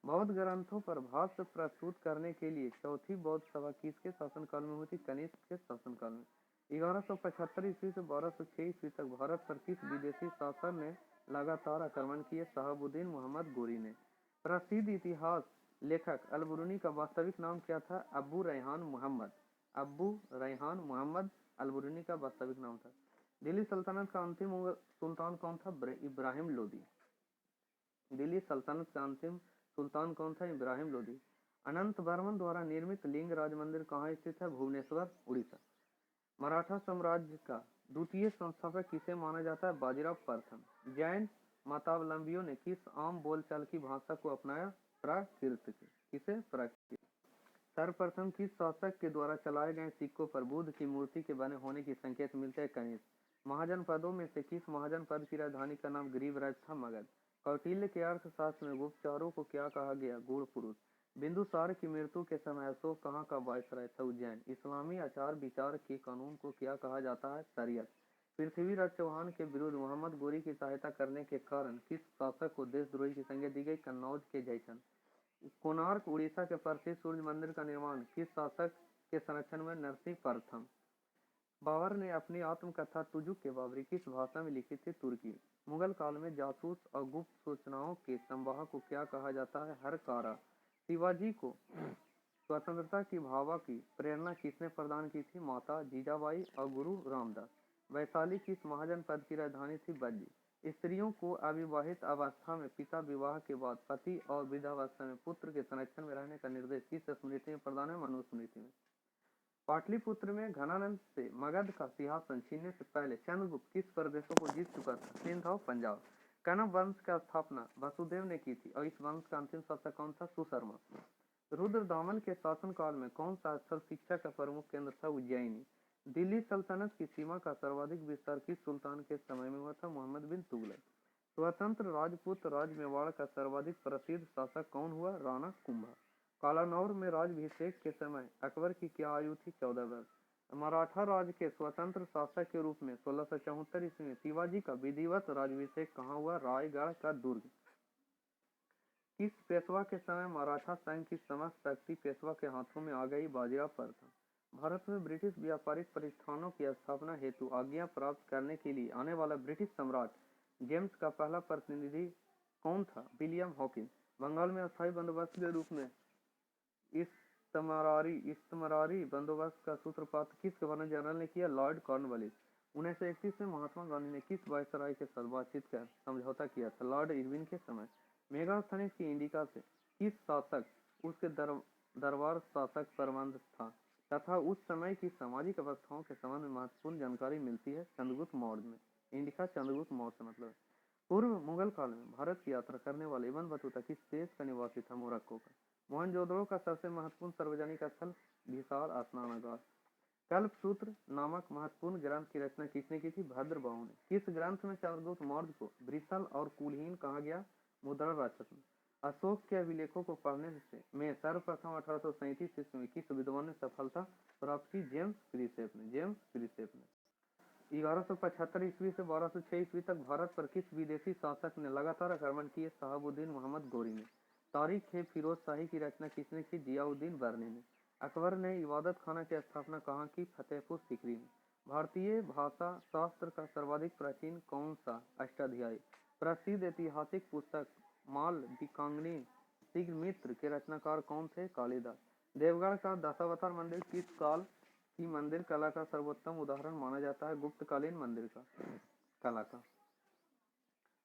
बौद्ध ग्रंथों पर भाष्य प्रस्तुत करने के लिए चौथी बौद्ध सभा किसके शासनकाल में हुई थी? कनिष्क के शासनकाल में। 1175 ईस्वी से 1206 ईस्वी तक भारत पर किस विदेशी शासक ने लगातार आक्रमण किए? शहाबुद्दीन मोहम्मद गोरी ने। प्रसिद्ध इतिहास लेखक अल-बरूनी का वास्तविक नाम क्या था? अबू रेहान मोहम्मद। अबू रेहान मोहम्मद अल-बरूनी का वास्तविक नाम था। दिल्ली सल्तनत का अंतिम सुल्तान कौन था? इब्राहिम लोदी। दिल्ली सल्तनत का अंतिम सुल्तान कौन था? इब्राहिम लोदी। अनंत वर्मन द्वारा निर्मित लिंगराज मंदिर कहाँ स्थित है? भुवनेश्वर, उड़ीसा। मराठा साम्राज्य का द्वितीय संस्थापक किसे माना जाता है? बाजीराव प्रथम। जैन मतावलंबियों ने किस आम बोलचाल की भाषा को अपनाया? प्राकृत की। किसे? प्राकृत। सर्वप्रथम किस शासक के द्वारा चलाए गए सिक्कों पर बुद्ध की मूर्ति के बने होने की संकेत मिलते हैं? कनिष्क। महाजनपदों में से किस महाजनपद की राजधानी का नाम गरीबराज था? मगध। कौटिल्य के अर्थशास्त्र में गुप्तचरों को क्या कहा गया? गूढ़ पुरुष। बिंदुसार की मृत्यु के समय अशोक कहाँ का वायसराय था? उज्जैन। इस्लामी आचार विचार के कानून को क्या कहा जाता है? शरीयत। पृथ्वीराज चौहान के विरुद्ध मोहम्मद गोरी की सहायता करने के कारण किस शासक को देशद्रोही की संज्ञा दी गई? कन्नौज के जयचंद। कोणार्क उड़ीसा के प्रसिद्ध सूर्य मंदिर का निर्माण किस शासक के संरक्षण में? नरसिंह प्रथम। बाबर ने अपनी आत्मकथा तुजुक के बाबरी किस भाषा में लिखी थी? तुर्की। मुगल काल में जासूस और गुप्त सूचनाओं के संवाहक को क्या कहा जाता है? हरकारा। शिवाजी को स्वतंत्रता की भावना की प्रेरणा किसने प्रदान की थी? माता जीजाबाई और गुरु रामदास। वैशाली किस महाजनपद की राजधानी थी? बज्जी। स्त्रियों को अविवाहित अवस्था में पिता विवाह के बाद पति और वृद्धावस्था में पुत्र के संरक्षण में रहने का निर्देश किस स्मृति में प्रदान है? मनुस्मृति में। पाटलिपुत्र में घनानंद से मगध का सिंहासन छीनने से पहले चंद्रगुप्त किस प्रदेशों को जीत चुका था? सिंध और पंजाब। कनव वंश का स्थापना वसुदेव ने की थी और इस वंश का अंतिम शासक कौन था? सुशर्मा। रुद्रदामन के शासनकाल में कौन सा स्थल शिक्षा का प्रमुख केंद्र था? उज्जैनी। दिल्ली सल्तनत की सीमा का सर्वाधिक विस्तार किस सुल्तान के समय में हुआ था? मोहम्मद बिन तुगलक। स्वतंत्र राजपूत राज मेवाड़ का सर्वाधिक प्रसिद्ध शासक कौन हुआ? राणा कुंभा। कालानौर में राज्याभिषेक के समय अकबर की क्या आयु थी? 14 वर्ष। मराठा राज के स्वतंत्र शासक के रूप में 1674 ईस्वी में शिवाजी का विधिवत राज्याभिषेक कहाँ हुआ? रायगढ़ का दुर्ग। किस पेशवा के समय मराठा संघ की समस्त शक्ति पेशवा के हाथों में आ गई? बाजीराव प्रथम। भारत में ब्रिटिश व्यापारिक प्रतिष्ठानों की स्थापना हेतु आज्ञा प्राप्त करने के लिए आने वाला ब्रिटिश सम्राट जेम्स का पहला प्रतिनिधि कौन था? William Hawkins. बंगाल में अस्थायी बंदोबस्त के रूप में इस्तमरारी बंदोबस्त का सूत्रपात किस गवर्नर जनरल ने किया? Lord Cornwallis. 1931 में महात्मा गांधी ने किस वायसराय के साथ बातचीत कर समझौता किया था? लॉर्ड इरविन के समय। मेगास्थनीज की इंडिका से किस शासक उसके दरबार शासक प्रबंध था तथा उस समय की सामाजिक अवस्थाओं के संबंध में महत्वपूर्ण जानकारी मिलती है? चंद्रगुप्त मौर्य में। इंडिका चंद्रगुप्त मौर्य से मतलब। पूर्व मुगल काल में भारत की यात्रा करने वाले इब्न बतूता किस देश का निवासी था? मोरक्को का। मोहनजोदड़ो का सबसे महत्वपूर्ण सार्वजनिक स्थल? विशाल स्नानागार। कल्पसूत्र नामक महत्वपूर्ण ग्रंथ की रचना किसने की थी? भद्रबाहु ने। किस ग्रंथ में चंद्रगुप्त मौर्य को वृषल और कुलहीन कहा गया? मुद्रा राक्षस में। अशोक के अभिलेखों को पढ़ने से में सर्वप्रथम 1837 ईस्वी में किस विद्वान ने सफलता प्राप्त की? जेम्स प्रिंसेप ने। 1175 ईस्वी से 1206 ईस्वी तक भारत पर किस विदेशी शासक ने लगातार आक्रमण किए? शहाबुद्दीन मोहम्मद गोरी ने। तारीख ए फिरोज शाही की रचना किसने की? जियाउद्दीन बर्नी ने। अकबर ने इबादत खाना की स्थापना कहाँ की? फतेहपुर सीकरी में। भारतीय भाषा शास्त्र का सर्वाधिक प्राचीन कौन सा अष्टाध्यायी? प्रसिद्ध ऐतिहासिक पुस्तक मालविकाग्नि शीघ्रमित्र के रचनाकार कौन थे? कालिदास। देवगढ़ का दशावतार मंदिर किस काल की मंदिर कला का सर्वोत्तम उदाहरण माना जाता है? गुप्तकालीन मंदिर का कला का।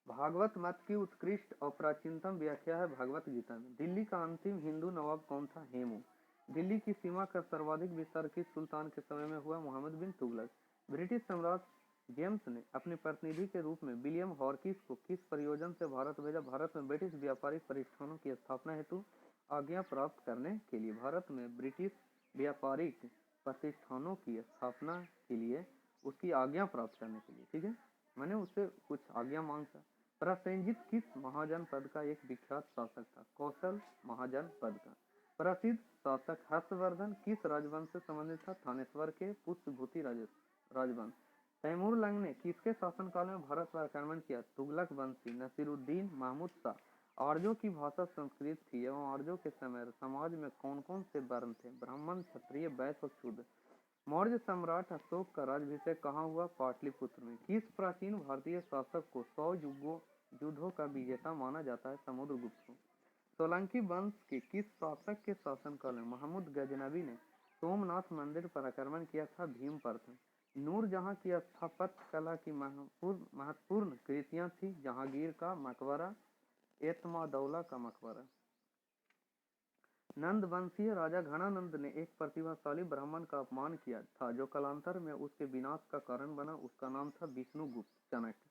भागवत मत की उत्कृष्ट और प्राचीनतम व्याख्या है भगवत गीता में। दिल्ली का अंतिम हिंदू नवाब कौन था? हेमू। दिल्ली की सीमा का सर्वाधिक विस्तार किस सुल्तान के समय में हुआ? मोहम्मद बिन तुगलक। ब्रिटिश सम्राट जेम्स ने अपने प्रतिनिधि के रूप में विलियम हॉकिंस को किस प्रयोजन से भारत भेजा? भारत में ब्रिटिश व्यापारिक प्रतिष्ठानों की स्थापना हेतु आज्ञा प्राप्त करने के लिए। भारत में ब्रिटिश व्यापारिक प्रतिष्ठानों की स्थापना के लिए उसकी आज्ञा प्राप्त करने के लिए, ठीक है, मैंने उससे कुछ आज्ञा मांगा। प्रसेनजीत किस महाजनपद का एक विख्यात शासक था? कौशल महाजनपद का। प्रसिद्ध शासक हर्षवर्धन किस राजवंश से संबंधित था? थानेश्वर के पुष्यभूति राजवंश। तैमूर लंग ने किसके शासनकाल में भारत पर आक्रमण किया? तुगलक वंशी नसीरुद्दीन महमूद शाह। आर्यों की भाषा संस्कृत थी एवं आर्यों के समय समाज में कौन कौन से वर्ण थे? ब्राह्मण, क्षत्रिय, वैश्य और शूद्र। मौर्य सम्राट अशोक का राज्याभिषेक कहाँ हुआ? पाटलिपुत्र में। किस प्राचीन भारतीय शासक को 100 युद्धों का विजेता माना जाता है? समुद्रगुप्त को। सोलंकी वंश के किस शासक के शासनकाल में महमूद गजनवी ने सोमनाथ मंदिर पर आक्रमण किया था? भीम प्रथम। नूरजहां की स्थापत्य कला की महत्वपूर्ण कृतियां थी? जहांगीर का मकबरा, एतमादौला का मकबरा। नंद वंशीय राजा घनानंद ने एक प्रतिभाशाली ब्राह्मण का अपमान किया था जो कालांतर में उसके विनाश का कारण बना। उसका नाम था विष्णुगुप्त चाणक्य।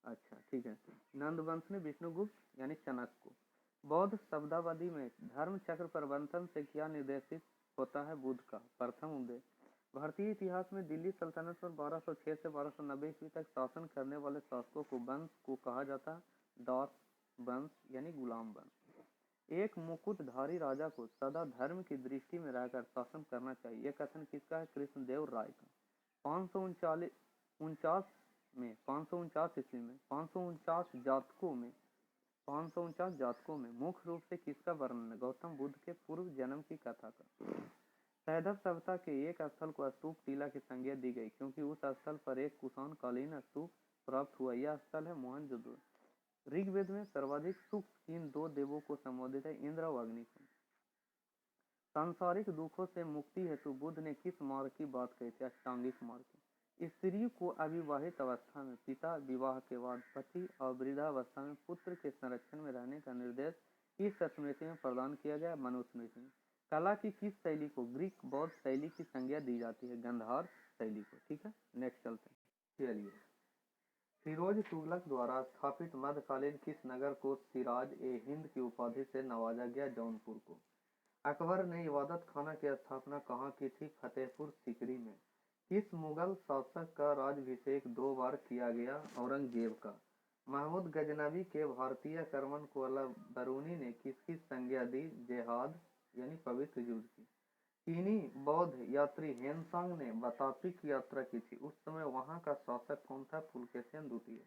अच्छा, ठीक है। नंद वंश ने विष्णुगुप्त यानी चाणक्य को। बौद्ध शब्दावली में धर्म चक्र प्रबंधन से क्या निर्देशित होता है? बुद्ध का प्रथम उदय। भारतीय इतिहास में दिल्ली सल्तनत पर 1206 से 1290 ईस्वी तक शासन करने वाले शासकों को वंश को कहा जाता है दास वंश यानी गुलाम वंश। एक मुकुटधारी राजा को सदा धर्म की दृष्टि में रहकर शासन करना चाहिए, यह कथन किसका है? कृष्णदेव राय का। 549 में 549 ईस्वी में 549 जातकों में मुख्य रूप से किसका वर्णन है? गौतम बुद्ध के पूर्व जन्म की कथा का। सैंधव सभ्यता के एक स्थल को स्तूप टीला की संज्ञा दी गई क्योंकि उस स्थल पर एक कुषाण कालीन स्तूप प्राप्त हुआ। यह स्थल है मोहनजोदड़ो। ऋग्वेद में सर्वाधिक सुख किन दो देवों को संबोधित है? इंद्र और अग्नि को। सांसारिक दुखों से मुक्ति हेतु बुद्ध ने किस मार्ग की बात कही थी? अष्टांगिक मार्ग की। स्त्री को अविवाहित अवस्था में पिता, विवाह के बाद पति और वृद्धावस्था में पुत्र के संरक्षण में रहने का निर्देश किस स्मृति में प्रदान किया गया? मनुस्मृति में। कला की किस शैली को ग्रीक बौद्ध शैली की संज्ञा दी जाती है? गंधार शैली को, ठीक है। नेक्स्ट चलते हैं। चलिए, फिरोज तुगलक द्वारा स्थापित मध्यकालीन किस नगर को सिराज ए हिंद की उपाधि से नवाजा गया? जौनपुर को। अकबर ने इबादत खाना की स्थापना कहाँ की थी? फतेहपुर सीकरी में। किस मुगल शासक का राज्याभिषेक 2 बार किया गया? औरंगजेब का। महमूद गजनवी के भारतीय आक्रमण को अला बरूनी ने किसकी संज्ञा दी? जेहाद यानी पवित्र युद्ध की। चीनी बौद्ध यात्री हेनसांग ने बतापी की यात्रा की थी, उस समय वहां का शासक कौन था? पुलकेशिन द्वितीय।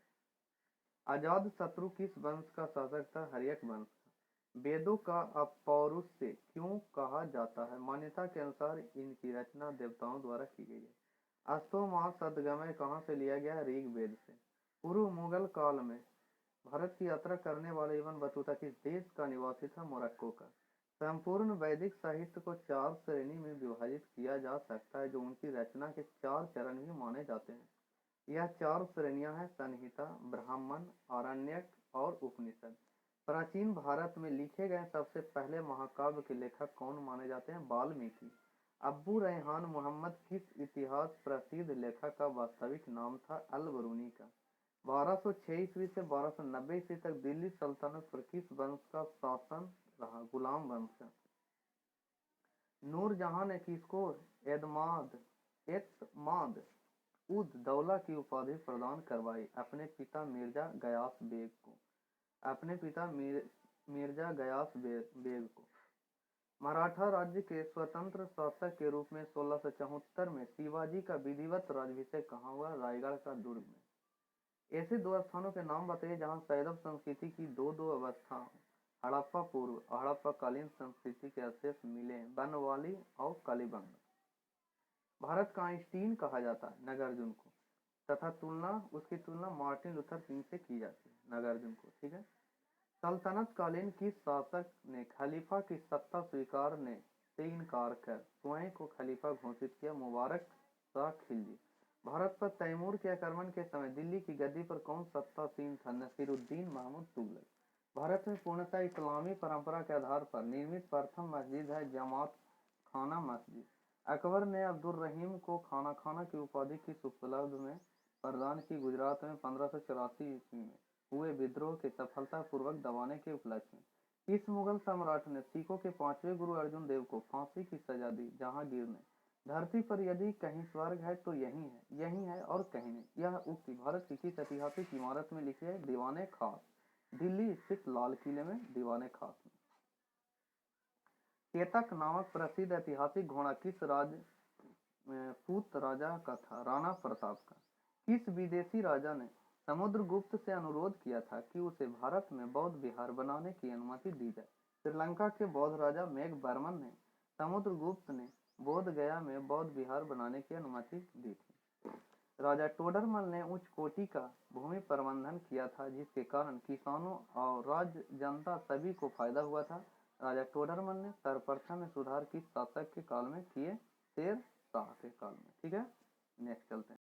अजाद शत्रु किस वंश का शासक था? हर्यक वंश का। वेदों का अपौरुषेय क्यों कहा जाता है? मान्यता के अनुसार इनकी रचना देवताओं द्वारा की गई है। अष्टोमा सदगमय कहाँ से लिया गया? ऋग्वेद से। पूर्व मुगल काल में भारत की यात्रा करने वाले इब्न बतूता किस देश का निवासी था? मोरक्को का। संपूर्ण वैदिक साहित्य को 4 श्रेणी में विभाजित किया जा सकता है जो उनकी रचना के 4 चरण भी माने जाते हैं। यह 4 श्रेणियां हैं संहिता, ब्राह्मण, आरण्यक और उपनिषद। प्राचीन भारत में लिखे गए सबसे पहले महाकाव्य के लेखक कौन माने जाते हैं? वाल्मीकि। अब्बू रेहान मोहम्मद किस इतिहास प्रसिद्ध लेखक का वास्तविक नाम था? अल बरूनी का। 1206 ईस्वी से 1290 ईस्वी तक दिल्ली सल्तनत पर किस वंश का शासन रहा? गुलाम वंश का। नूरजहां ने किसको एतमाद उद दौला की उपाधि प्रदान करवाई? अपने पिता मिर्जा गयास बेग को। मराठा राज्य के स्वतंत्र शासक के रूप में 1674 में शिवाजी का विधिवत राज्याभिषेक कहाँ हुआ? रायगढ़ का दुर्ग में। ऐसे 2 स्थानों के नाम बताइए जहाँ सैंधव संस्कृति की दो अवस्था हड़प्पा पूर्व और हड़प्पाकालीन संस्कृति के अवशेष मिले हैं। बनवाली और कालीबंगा। भारत का आइंस्टीन कहा जाता है नागार्जुन को, तथा उसकी तुलना मार्टिन लूथर किंग से की जाती है नागार्जुन को, ठीक है। सल्तनत कालीन किस शासक ने खलीफा की सत्ता स्वीकारने से इनकार कर स्वयं को खलीफा घोषित किया? मुबारक शाह खिलजी। भारत पर तैमूर के आक्रमण के समय दिल्ली की गद्दी पर कौन सत्तासीन था? नसीरुद्दीन महमूद तुगलक। भारत में पूर्णतः इस्लामी परंपरा के आधार पर निर्मित प्रथम मस्जिद है जमात खाना मस्जिद। अकबर ने अब्दुल रहीम को खाना खाना की उपाधि किस उपलब्ध में प्रदान की गुजरात में 1584 ईस्वी में हुए विद्रोह के सफलतापूर्वक दबाने के उपलक्ष्य में इस मुगल सम्राट ने सिखों के 5वें गुरु अर्जुन देव को फांसी की सजा दी। जहांगीर ने धरती पर यदि कहीं स्वर्ग है तो यही है और कहीं नहीं। यह उक्ति भारत की किस ऐतिहासिक इमारत में लिखी है? दीवाने खास, दिल्ली स्थित लाल किले में दीवाने खास में। केतक नामक प्रसिद्ध ऐतिहासिक घोड़ा किस राजपूत राजा का था? राणा प्रताप का। किस विदेशी राजा ने समुद्रगुप्त से अनुरोध किया था कि उसे भारत में बौद्ध विहार बनाने की अनुमति दी जाए? श्रीलंका के बौद्ध राजा मेघवर्मन ने समुद्रगुप्त ने बोध गया में बौद्ध विहार बनाने की अनुमति दी थी। राजा टोडरमल ने उच्च कोटि का भूमि प्रबंधन किया था जिसके कारण किसानों और राज्य जनता सभी को फायदा हुआ था। राजा टोडरमल ने सर्वप्रथम में सुधार किस शासक के काल में किए? शेर शाह के काल में। ठीक है, नेक्स्ट चलते हैं।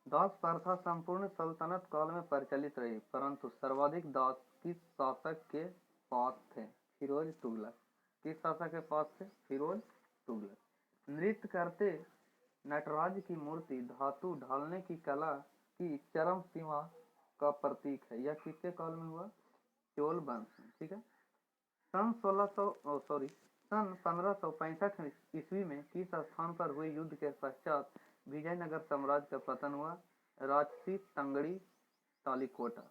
दास प्रथा संपूर्ण सल्तनत काल में प्रचलित रही, परंतु सर्वाधिक दास किस शासक के पास थे? फिरोज तुगलक। किस शासक के पास थे? फिरोज तुगलक। नृत्य करते नटराज की मूर्ति धातु ढालने की कला की चरम सीमा का प्रतीक है। यह किसके काल में हुआ? चोल वंश में। ठीक है। सन 1565 ईस्वी में किस स्थान पर हुए युद्ध के पश्चात विजयनगर साम्राज्य का पतन हुआ? राजसी तंगड़ी तालिकोटा।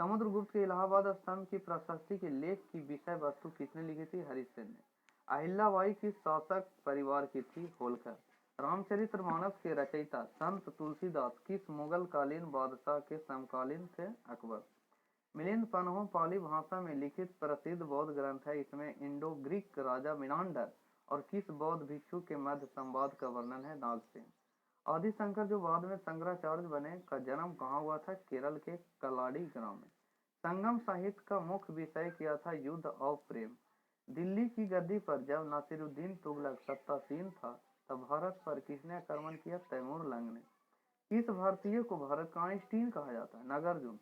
समुद्रगुप्त के इलाहाबाद स्तंभ की प्रशस्ति के लेख की विषय वस्तु किसने लिखी थी? हरिसेन ने। अहिल्याबाई किस शासक परिवार की थी? होलकर। रामचरितमानस के रचयिता संत तुलसीदास किस मुगल कालीन बादशाह के समकालीन थे? अकबर। मिलिंद पन्हों पाली भाषा में लिखित प्रसिद्ध बौद्ध ग्रंथ है। इसमें इंडो ग्रीक राजा मिनांडर और किस बौद्ध भिक्षु के मध्य संवाद का वर्णन है? नागसेन। आदिशंकर जो बाद में शंकराचार्य बने का जन्म कहाँ हुआ था? केरल के कलाड़ी ग्राम में। संगम साहित्य का मुख्य विषय क्या था? युद्ध और प्रेम। दिल्ली की गद्दी पर जब नासिरुद्दीन तुगलक सत्तासीन था तब भारत पर किसने आक्रमण किया? तैमूर लंग ने। किस भारतीय को भारत का आइंस्टीन कहा जाता है? नागार्जुन।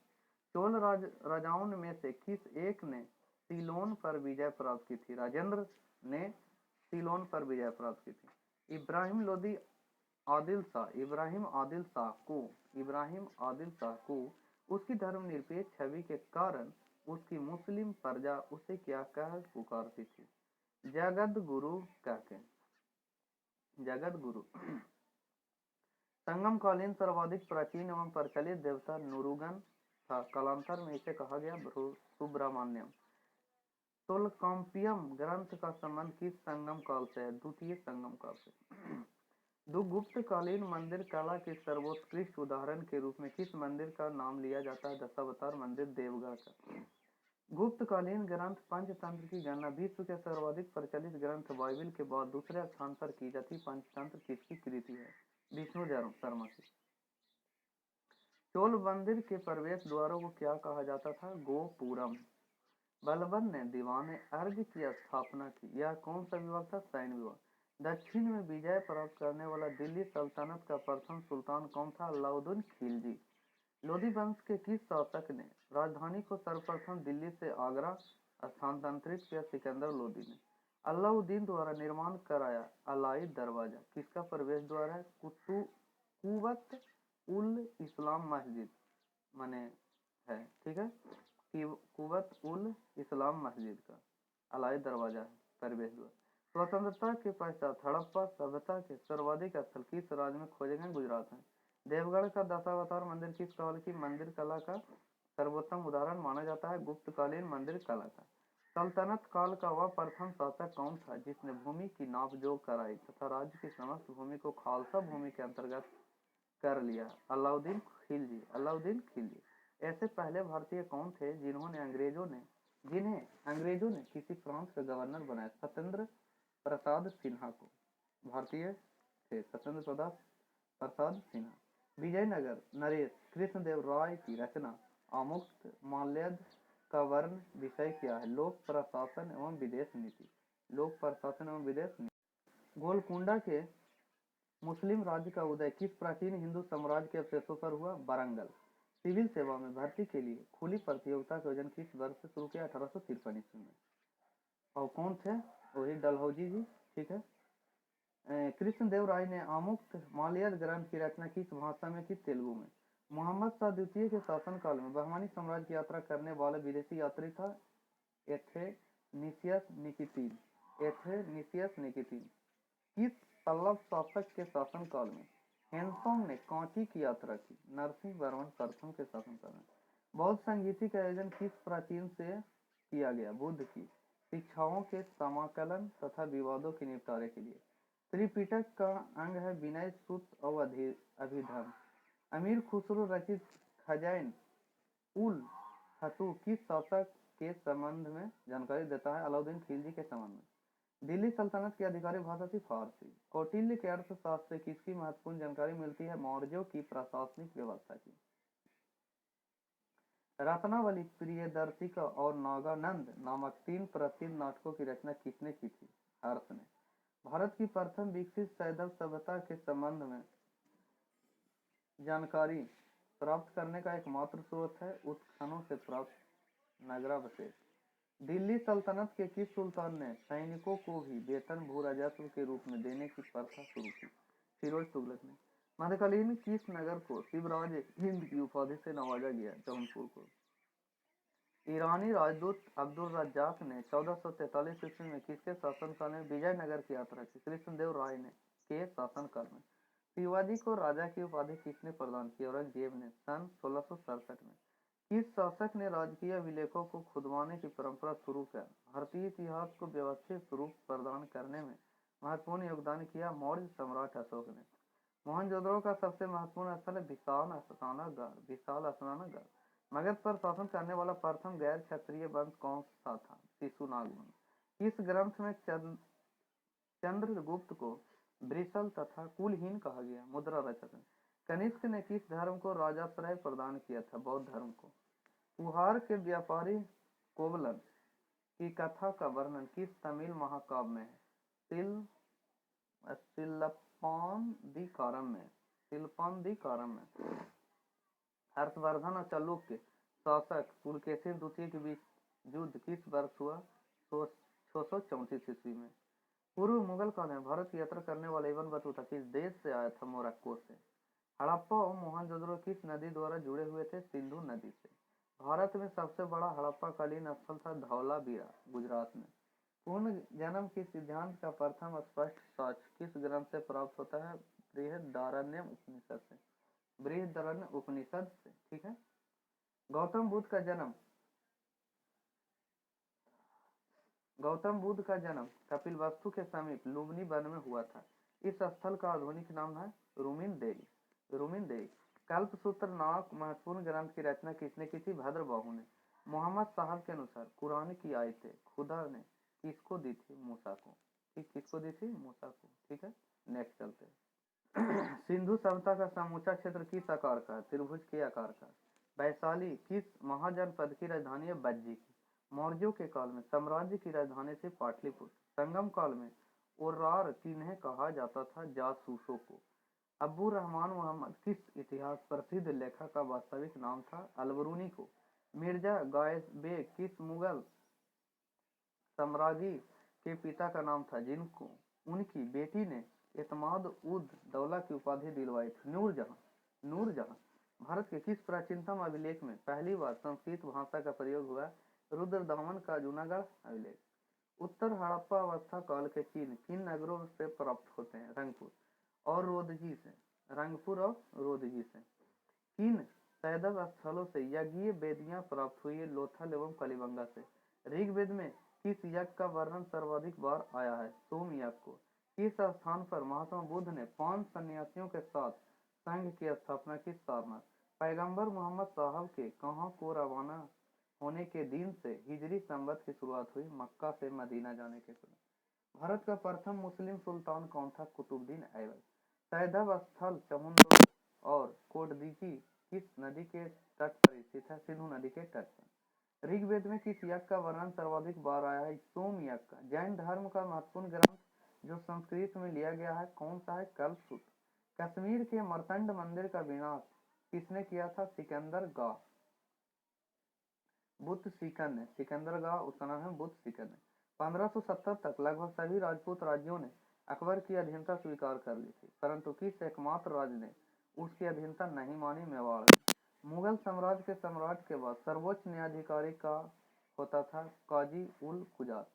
चोल राजाओं में से किस एक ने सीलोन पर विजय प्राप्त की थी? राजेंद्र ने सीलोन पर विजय प्राप्त की थी। इब्राहिम लोदी इब्राहिम आदिल शाह को उसकी धर्मनिरपेक्ष छवि के कारण उसकी मुस्लिम प्रजा उसे क्या कह पुकारती थी? जगत गुरु कहते। जगत गुरु। संगमकालीन सर्वाधिक प्राचीन एवं प्रचलित देवता नुरुगन था। कालांतर में इसे कहा गया सुब्रमण्यम। तोलकाम्पियम ग्रंथ का संबंध किस संगम काल से है? द्वितीय संगम काल से। गुप्त कालीन मंदिर कला के सर्वोत्कृष्ट उदाहरण के रूप में किस मंदिर का नाम लिया जाता है? दशावतार मंदिर देवगढ़ का। गुप्त कालीन ग्रंथ पंचतंत्र की गणना विश्व के सर्वाधिक प्रचलित ग्रंथ बाइबिल के बाद दूसरे स्थान पर की जाती पंचतंत्र किसकी कृति है? विष्णु शर्मा की। चोल मंदिर के प्रवेश द्वारों को क्या कहा जाता था? गोपुरम। बलबन ने दीवाने अर्घ की स्थापना की। यह कौन सा विभाग था? सैन्य विभाग। दक्षिण में विजय प्राप्त करने वाला दिल्ली सल्तनत का प्रथम सुल्तान कौन था? अलाउद्दीन खिलजी। लोधी वंश के किस शासक ने राजधानी को सर्वप्रथम दिल्ली से आगरा स्थानांतरित किया? सिकंदर लोधी ने। अलाउद्दीन द्वारा निर्माण कराया अलाई दरवाजा किसका प्रवेश द्वार है? कुवत उल इस्लाम मस्जिद माने है। ठीक है, कुवत उल इस्लाम मस्जिद का अलाई दरवाजा है प्रवेश द्वार। स्वतंत्रता के पश्चात हड़प्पा सभ्यता के सर्वाधिक स्थल किस राज्य में खोजे गए? गुजरात में। देवगढ़ का दशावतार मंदिर किस काल की मंदिर कला का सर्वोत्तम उदाहरण माना जाता है? गुप्तकालीन मंदिर कला का। सल्तनत काल का वह प्रथम शासक कौन था जिसने भूमि की नापजोख कराई तथा राज्य की समस्त भूमि को खालसा भूमि के अंतर्गत कर लिया? अलाउद्दीन खिलजी। ऐसे पहले भारतीय कौन थे जिन्हें अंग्रेजों ने किसी प्रांत का गवर्नर बनाया? सत्येंद्र प्रसाद सिन्हा को भारतीय थे। सत्येंद्र प्रसाद सिन्हा। विजयनगर नरेश कृष्णदेव राय की रचना आमुक्त माल्यद का वर्ण विषय क्या है? लोक प्रशासन एवं विदेश नीति। लोक प्रशासन एवं विदेश नीति। गोलकुंडा के मुस्लिम राज्य का उदय किस प्राचीन हिंदू साम्राज्य के अवशेषों पर हुआ? वारंगल। सिविल सेवा में भर्ती के लिए खुली प्रतियोगिता का आयोजन किस वर्ष से शुरू किया? 1853 में। और कौन थे? वही डलहौजी जी। ठीक है, कृष्णदेव राय ने आमुक्त मालयाल ग्रंथ की रचना किस भाषा में की? तेलुगु में। मोहम्मद शाह द्वितीय के शासनकाल में बहमानी साम्राज्य की यात्रा करने वाला विदेशी यात्री था एथेनिसियस निकितीन। एथेनिसियस निकितीन। किस पल्लव शासक के शासनकाल में हेनसोंग ने कांची की यात्रा की? नरसिंह वर्मन प्रथम के शासनकाल में। बौद्ध संगीति का आयोजन किस प्राचीन से किया गया? बुद्ध की शिक्षाओं के समाकलन तथा विवादों के निपटारे के लिए। त्रिपिटक का अंग है विनय, सूत्र और अभिधर्म। अमीर खुसरो रचित खजाइन उल हतू किस शासक के संबंध में जानकारी देता है? अलाउद्दीन खिलजी के संबंध में। दिल्ली सल्तनत की आधिकारिक भाषा थी फारसी। कौटिल्य के अर्थशास्त्र से किसकी महत्वपूर्ण जानकारी मिलती है? मौर्यों की प्रशासनिक व्यवस्था की। रत्नावली, प्रियदर्शिका और नागानंद नामक 3 प्रसिद्ध नाटकों की रचना किसने की थी? हर्ष ने। भारत की प्रथम विकसित सैंधव सभ्यता के संबंध में जानकारी प्राप्त करने का एकमात्र स्रोत है उत्खननों से प्राप्त नगरावशेष। दिल्ली सल्तनत के किस सुल्तान ने सैनिकों को भी वेतन भू राजस्व के रूप में देने की प्रथा शुरू की? फिरोज तुगलक ने। मध्यकालीन किस नगर को शिवराज हिंद की उपाधि से नवाजा गया? जौनपुर को। ईरानी राजदूत अब्दुल रज्जाक ने 1443 ईस्वी में किसके शासनकाल में विजयनगर की यात्रा की? कृष्णदेव राय ने के शासनकाल में। शिवाजी को राजा की उपाधि किसने प्रदान की? औरंगजेब ने सन 1667 में। किस शासक ने राजकीय अभिलेखों को खुदवाने की परंपरा शुरू किया? भारतीय इतिहास को व्यवस्थित रूप प्रदान करने में महत्वपूर्ण योगदान किया मौर्य सम्राट अशोक ने। मोहनजोदड़ो का सबसे महत्वपूर्ण स्थल है विशाल स्नानागार। मगध पर शासन करने वाला प्रथम गैर क्षत्रिय वंश कौन सा था? शिशुनाग वंश। इस ग्रंथ में चंद्रगुप्त को वृषल तथा कुलहीन कहा गया। मुद्रा रचक। कनिष्क ने किस धर्म को राजाश्रय प्रदान किया था? बौद्ध धर्म को। पुहार के व्यापारी कोवलन की कथा का वर्णन किस तमिल महाकाव्य में है? शिल्पांदिकारम में। हर्षवर्धन और चालुक्य शासक पुलकेशिन द्वितीय के बीच युद्ध किस वर्ष हुआ? 634 ईस्वी में। पूर्व मुगल काल में भारत की यात्रा करने वाला इब्न बतूता किस देश से आया था? मोरक्को से। हड़प्पा और मोहनजोदड़ो किस नदी द्वारा जुड़े हुए थे? सिंधु नदी से। भारत में सबसे बड़ा हड़प्पाकालीन स्थल था धौलावीरा, गुजरात में। पूर्ण जन्म के सिद्धांत का प्रथम स्पष्ट साक्ष्य किस ग्रंथ से प्राप्त होता है? बृहदारण्यक उपनिषद से। बृहदारण्यक उपनिषद से। ठीक है। गौतम बुद्ध का जन्म कपिलवस्तु के समीप लुम्बिनी वन में हुआ था। इस स्थल का आधुनिक नाम है रुमिनदेई। कल्पसूत्र नामक महत्वपूर्ण ग्रंथ की रचना किसने की थी? भद्रबाहु ने। मोहम्मद साहब के अनुसार कुरान की आयतें खुदा ने किसको दी थी? मूसा को। ठीक, किसको दी थी? मूसा को। ठीक है, नेक्स्ट चलते हैं। सिंधु सभ्यता का समूचा क्षेत्र किस आकार का है? त्रिभुज के आकार का। वैशाली किस महाजनपद की राजधानी है? बज्जी की। मौर्यों के काल में साम्राज्य की राजधानी थी पाटलिपुत्र। संगम काल में ओरार किन्हें कहा जाता था? जासूसों को। अब्बू रहमान मोहम्मद किस इतिहास प्रसिद्ध लेखक का वास्तविक नाम था? अलबरूनी को। मिर्जा गायस बेग किस मुगल सम्राज्ञी के पिता का नाम था जिनको उनकी बेटी ने एतमाद उद दौला की उपाधि दिलवाई थी? नूरजहां। भारत के किस प्राचीनतम अभिलेख में पहली बार संस्कृत भाषा का प्रयोग हुआ? रुद्रदामन का जूनागढ़ अभिलेख। उत्तर हड़प्पा अवस्था काल के चिन्ह किन नगरों से प्राप्त होते हैं? रंगपुर और रोदजी से। किन सैंधव स्थलों से यज्ञीय वेदियां प्राप्त हुई? लोथल एवं कलिबंगा से। ऋग्वेद में किस यज्ञ का वर्णन सर्वाधिक बार आया है? सोम यज्ञ को। किस स्थान पर महात्मा बुद्ध ने 5 सन्यासियों के साथ संघ की स्थापना की? सारनाथ। पैगंबर मोहम्मद साहब के कहाँ को रवाना होने के दिन से हिजरी संवत की शुरुआत हुई? मक्का से मदीना जाने के समय। भारत का प्रथम मुस्लिम सुल्तान कौन था? कुतुबुद्दीन ऐबक। सैंधव स्थल चमुंडा और कोटदीजी किस नदी के तट पर स्थित है? सिंधु नदी के तट पर। ऋग्वेद में किस यज्ञ का वर्णन सर्वाधिक बार आया है? सोम यज्ञ का। जैन धर्म का महत्वपूर्ण ग्रंथ जो संस्कृत में लिया गया है कौन सा है? कल्पसूत्र। कश्मीर के मर्तंड मंदिर का विनाश किसने किया था? सिकंदरगाह बुत सीकन ने। सिकंदरगाह उसका नाम है बुत सीकन ने। 1570 तक लगभग सभी राजपूत राज्यों ने अकबर की अधीनता स्वीकार कर ली थी, परंतु किस एकमात्र राज्य ने उसकी अधीनता नहीं मानी? मेवाड़ में। मुगल साम्राज्य के सम्राट के बाद सर्वोच्च न्यायाधिकारी का होता था काजी उल कुजात।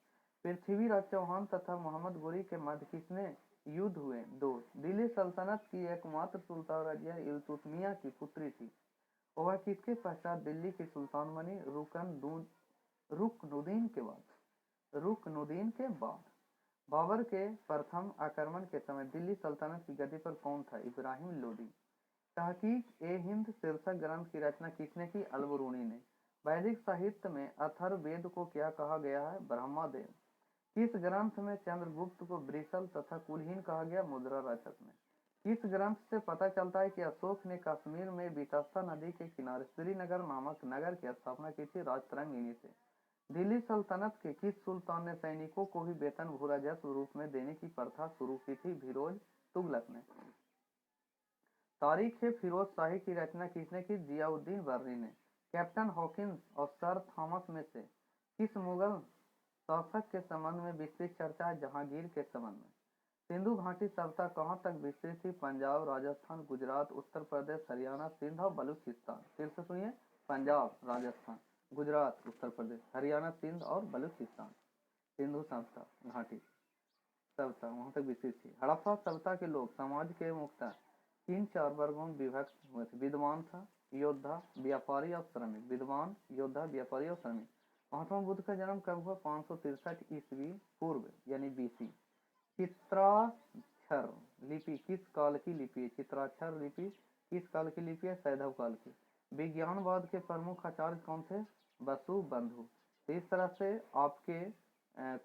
पृथ्वीराज चौहान तथा मोहम्मद गोरी के मध्य किसने युद्ध हुए? 2। दिल्ली सल्तनत की एकमात्र सुल्तान रजिया इल्तुतमिया की पुत्री थी। वह किसके पश्चात दिल्ली की सुल्तान बनी? रुकनुद्दीन के बाद। रुकनुद्दीन के बाद। बाबर के प्रथम आक्रमण के समय दिल्ली सल्तनत की गद्दी पर कौन था? इब्राहिम लोदी। तहकीक ए हिंद शीर्षक ग्रंथ की रचना किसने की? अलबरूनी ने। वैदिक साहित्य में अथर्ववेद को क्या कहा गया है? ब्रह्मवेद। किस ग्रंथ में चंद्रगुप्त को वृषल तथा कुलहीन कहा गया? मुद्रा रचक में। किस ग्रंथ से पता चलता है कि अशोक ने कश्मीर में वितस्ता नदी के किनारे श्रीनगर नामक नगर की स्थापना की थी? राजतरंगिणी से। दिल्ली सल्तनत के किस सुल्तान ने सैनिकों को भी वेतन भू राजस्व रूप में देने की प्रथा शुरू की थी? फिरोज तुगलक ने। तारीख फिरोज शाही की रचना किसने की? जियाउद्दीन बर्नी ने। कैप्टन हॉकिंस और सर थॉमस में से किस मुगल शासक के संबंध में विस्तृत चर्चा है? जहांगीर के संबंध में। सिंधु घाटी सभ्यता कहाँ तक विस्तृत थी? पंजाब, राजस्थान, गुजरात, उत्तर प्रदेश, हरियाणा, सिंध और बलूचिस्तान। फिर से सुनिए, पंजाब, राजस्थान, गुजरात, उत्तर प्रदेश, हरियाणा, सिंध और बलूचिस्तान। सिंधु सभ्यता घाटी सभ्यता वहां तक विस्तृत थी। हड़प्पा सभ्यता के लोग समाज के मुख्यतः किन 4 वर्गों में विभक्त हुए थे? विद्वान था, योद्धा, व्यापारी और श्रमिक। विद्वान, योद्धा, व्यापारी और श्रमिक। महात्मा बुद्ध का जन्म कब हुआ? 563 ईस्वी पूर्व यानी बीसी। चित्राक्षर लिपि किस काल की लिपि है? चित्राक्षर लिपि किस काल की लिपि है? सैंधव काल की। विज्ञानवाद के प्रमुख आचार्य कौन थे? बसु बंधु। तो इस तरह से आपके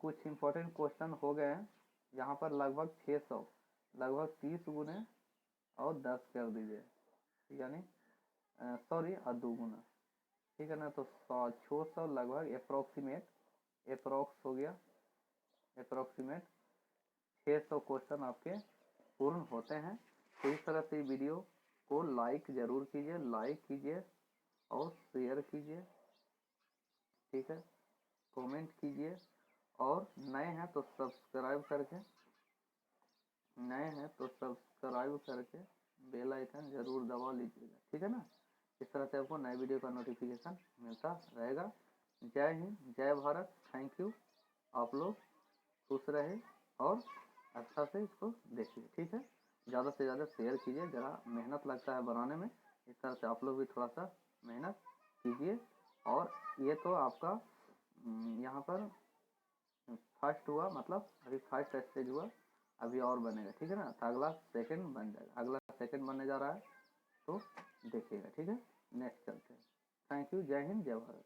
कुछ इंपॉर्टेंट क्वेश्चन हो गए हैं। यहाँ पर लगभग 600, लगभग 30 गुने और 10 कर दीजिए, यानी सॉरी और 2 गुना, ठीक है ना। तो 600 लगभग अप्रोक्स हो गया, अप्रोक्सीमेट 600 क्वेश्चन आपके पूर्ण होते हैं। तो इस तरह से वीडियो को लाइक जरूर कीजिए, लाइक कीजिए और शेयर कीजिए, ठीक है, कमेंट कीजिए और नए हैं तो सब्सक्राइब करके बेल आइकन जरूर दबा लीजिएगा, ठीक है ना। इस तरह से आपको नए वीडियो का नोटिफिकेशन मिलता रहेगा। जय हिंद, जय भारत, थैंक यू। आप लोग खुश रहे और अच्छा से इसको देखिए, ठीक है। ज़्यादा से ज़्यादा शेयर कीजिए, ज़रा मेहनत लगता है बनाने में, इस तरह से आप लोग भी थोड़ा सा मेहनत कीजिए। और ये तो आपका यहाँ पर फर्स्ट हुआ, मतलब अभी फर्स्ट स्टेज हुआ, अभी और बनेगा, ठीक है ना। तो अगला सेकंड बन जाएगा, अगला सेकंड बनने जा रहा है, तो देखिएगा, ठीक है। नेक्स्ट चलते हैं। थैंक यू, जय हिंद, जय भारत।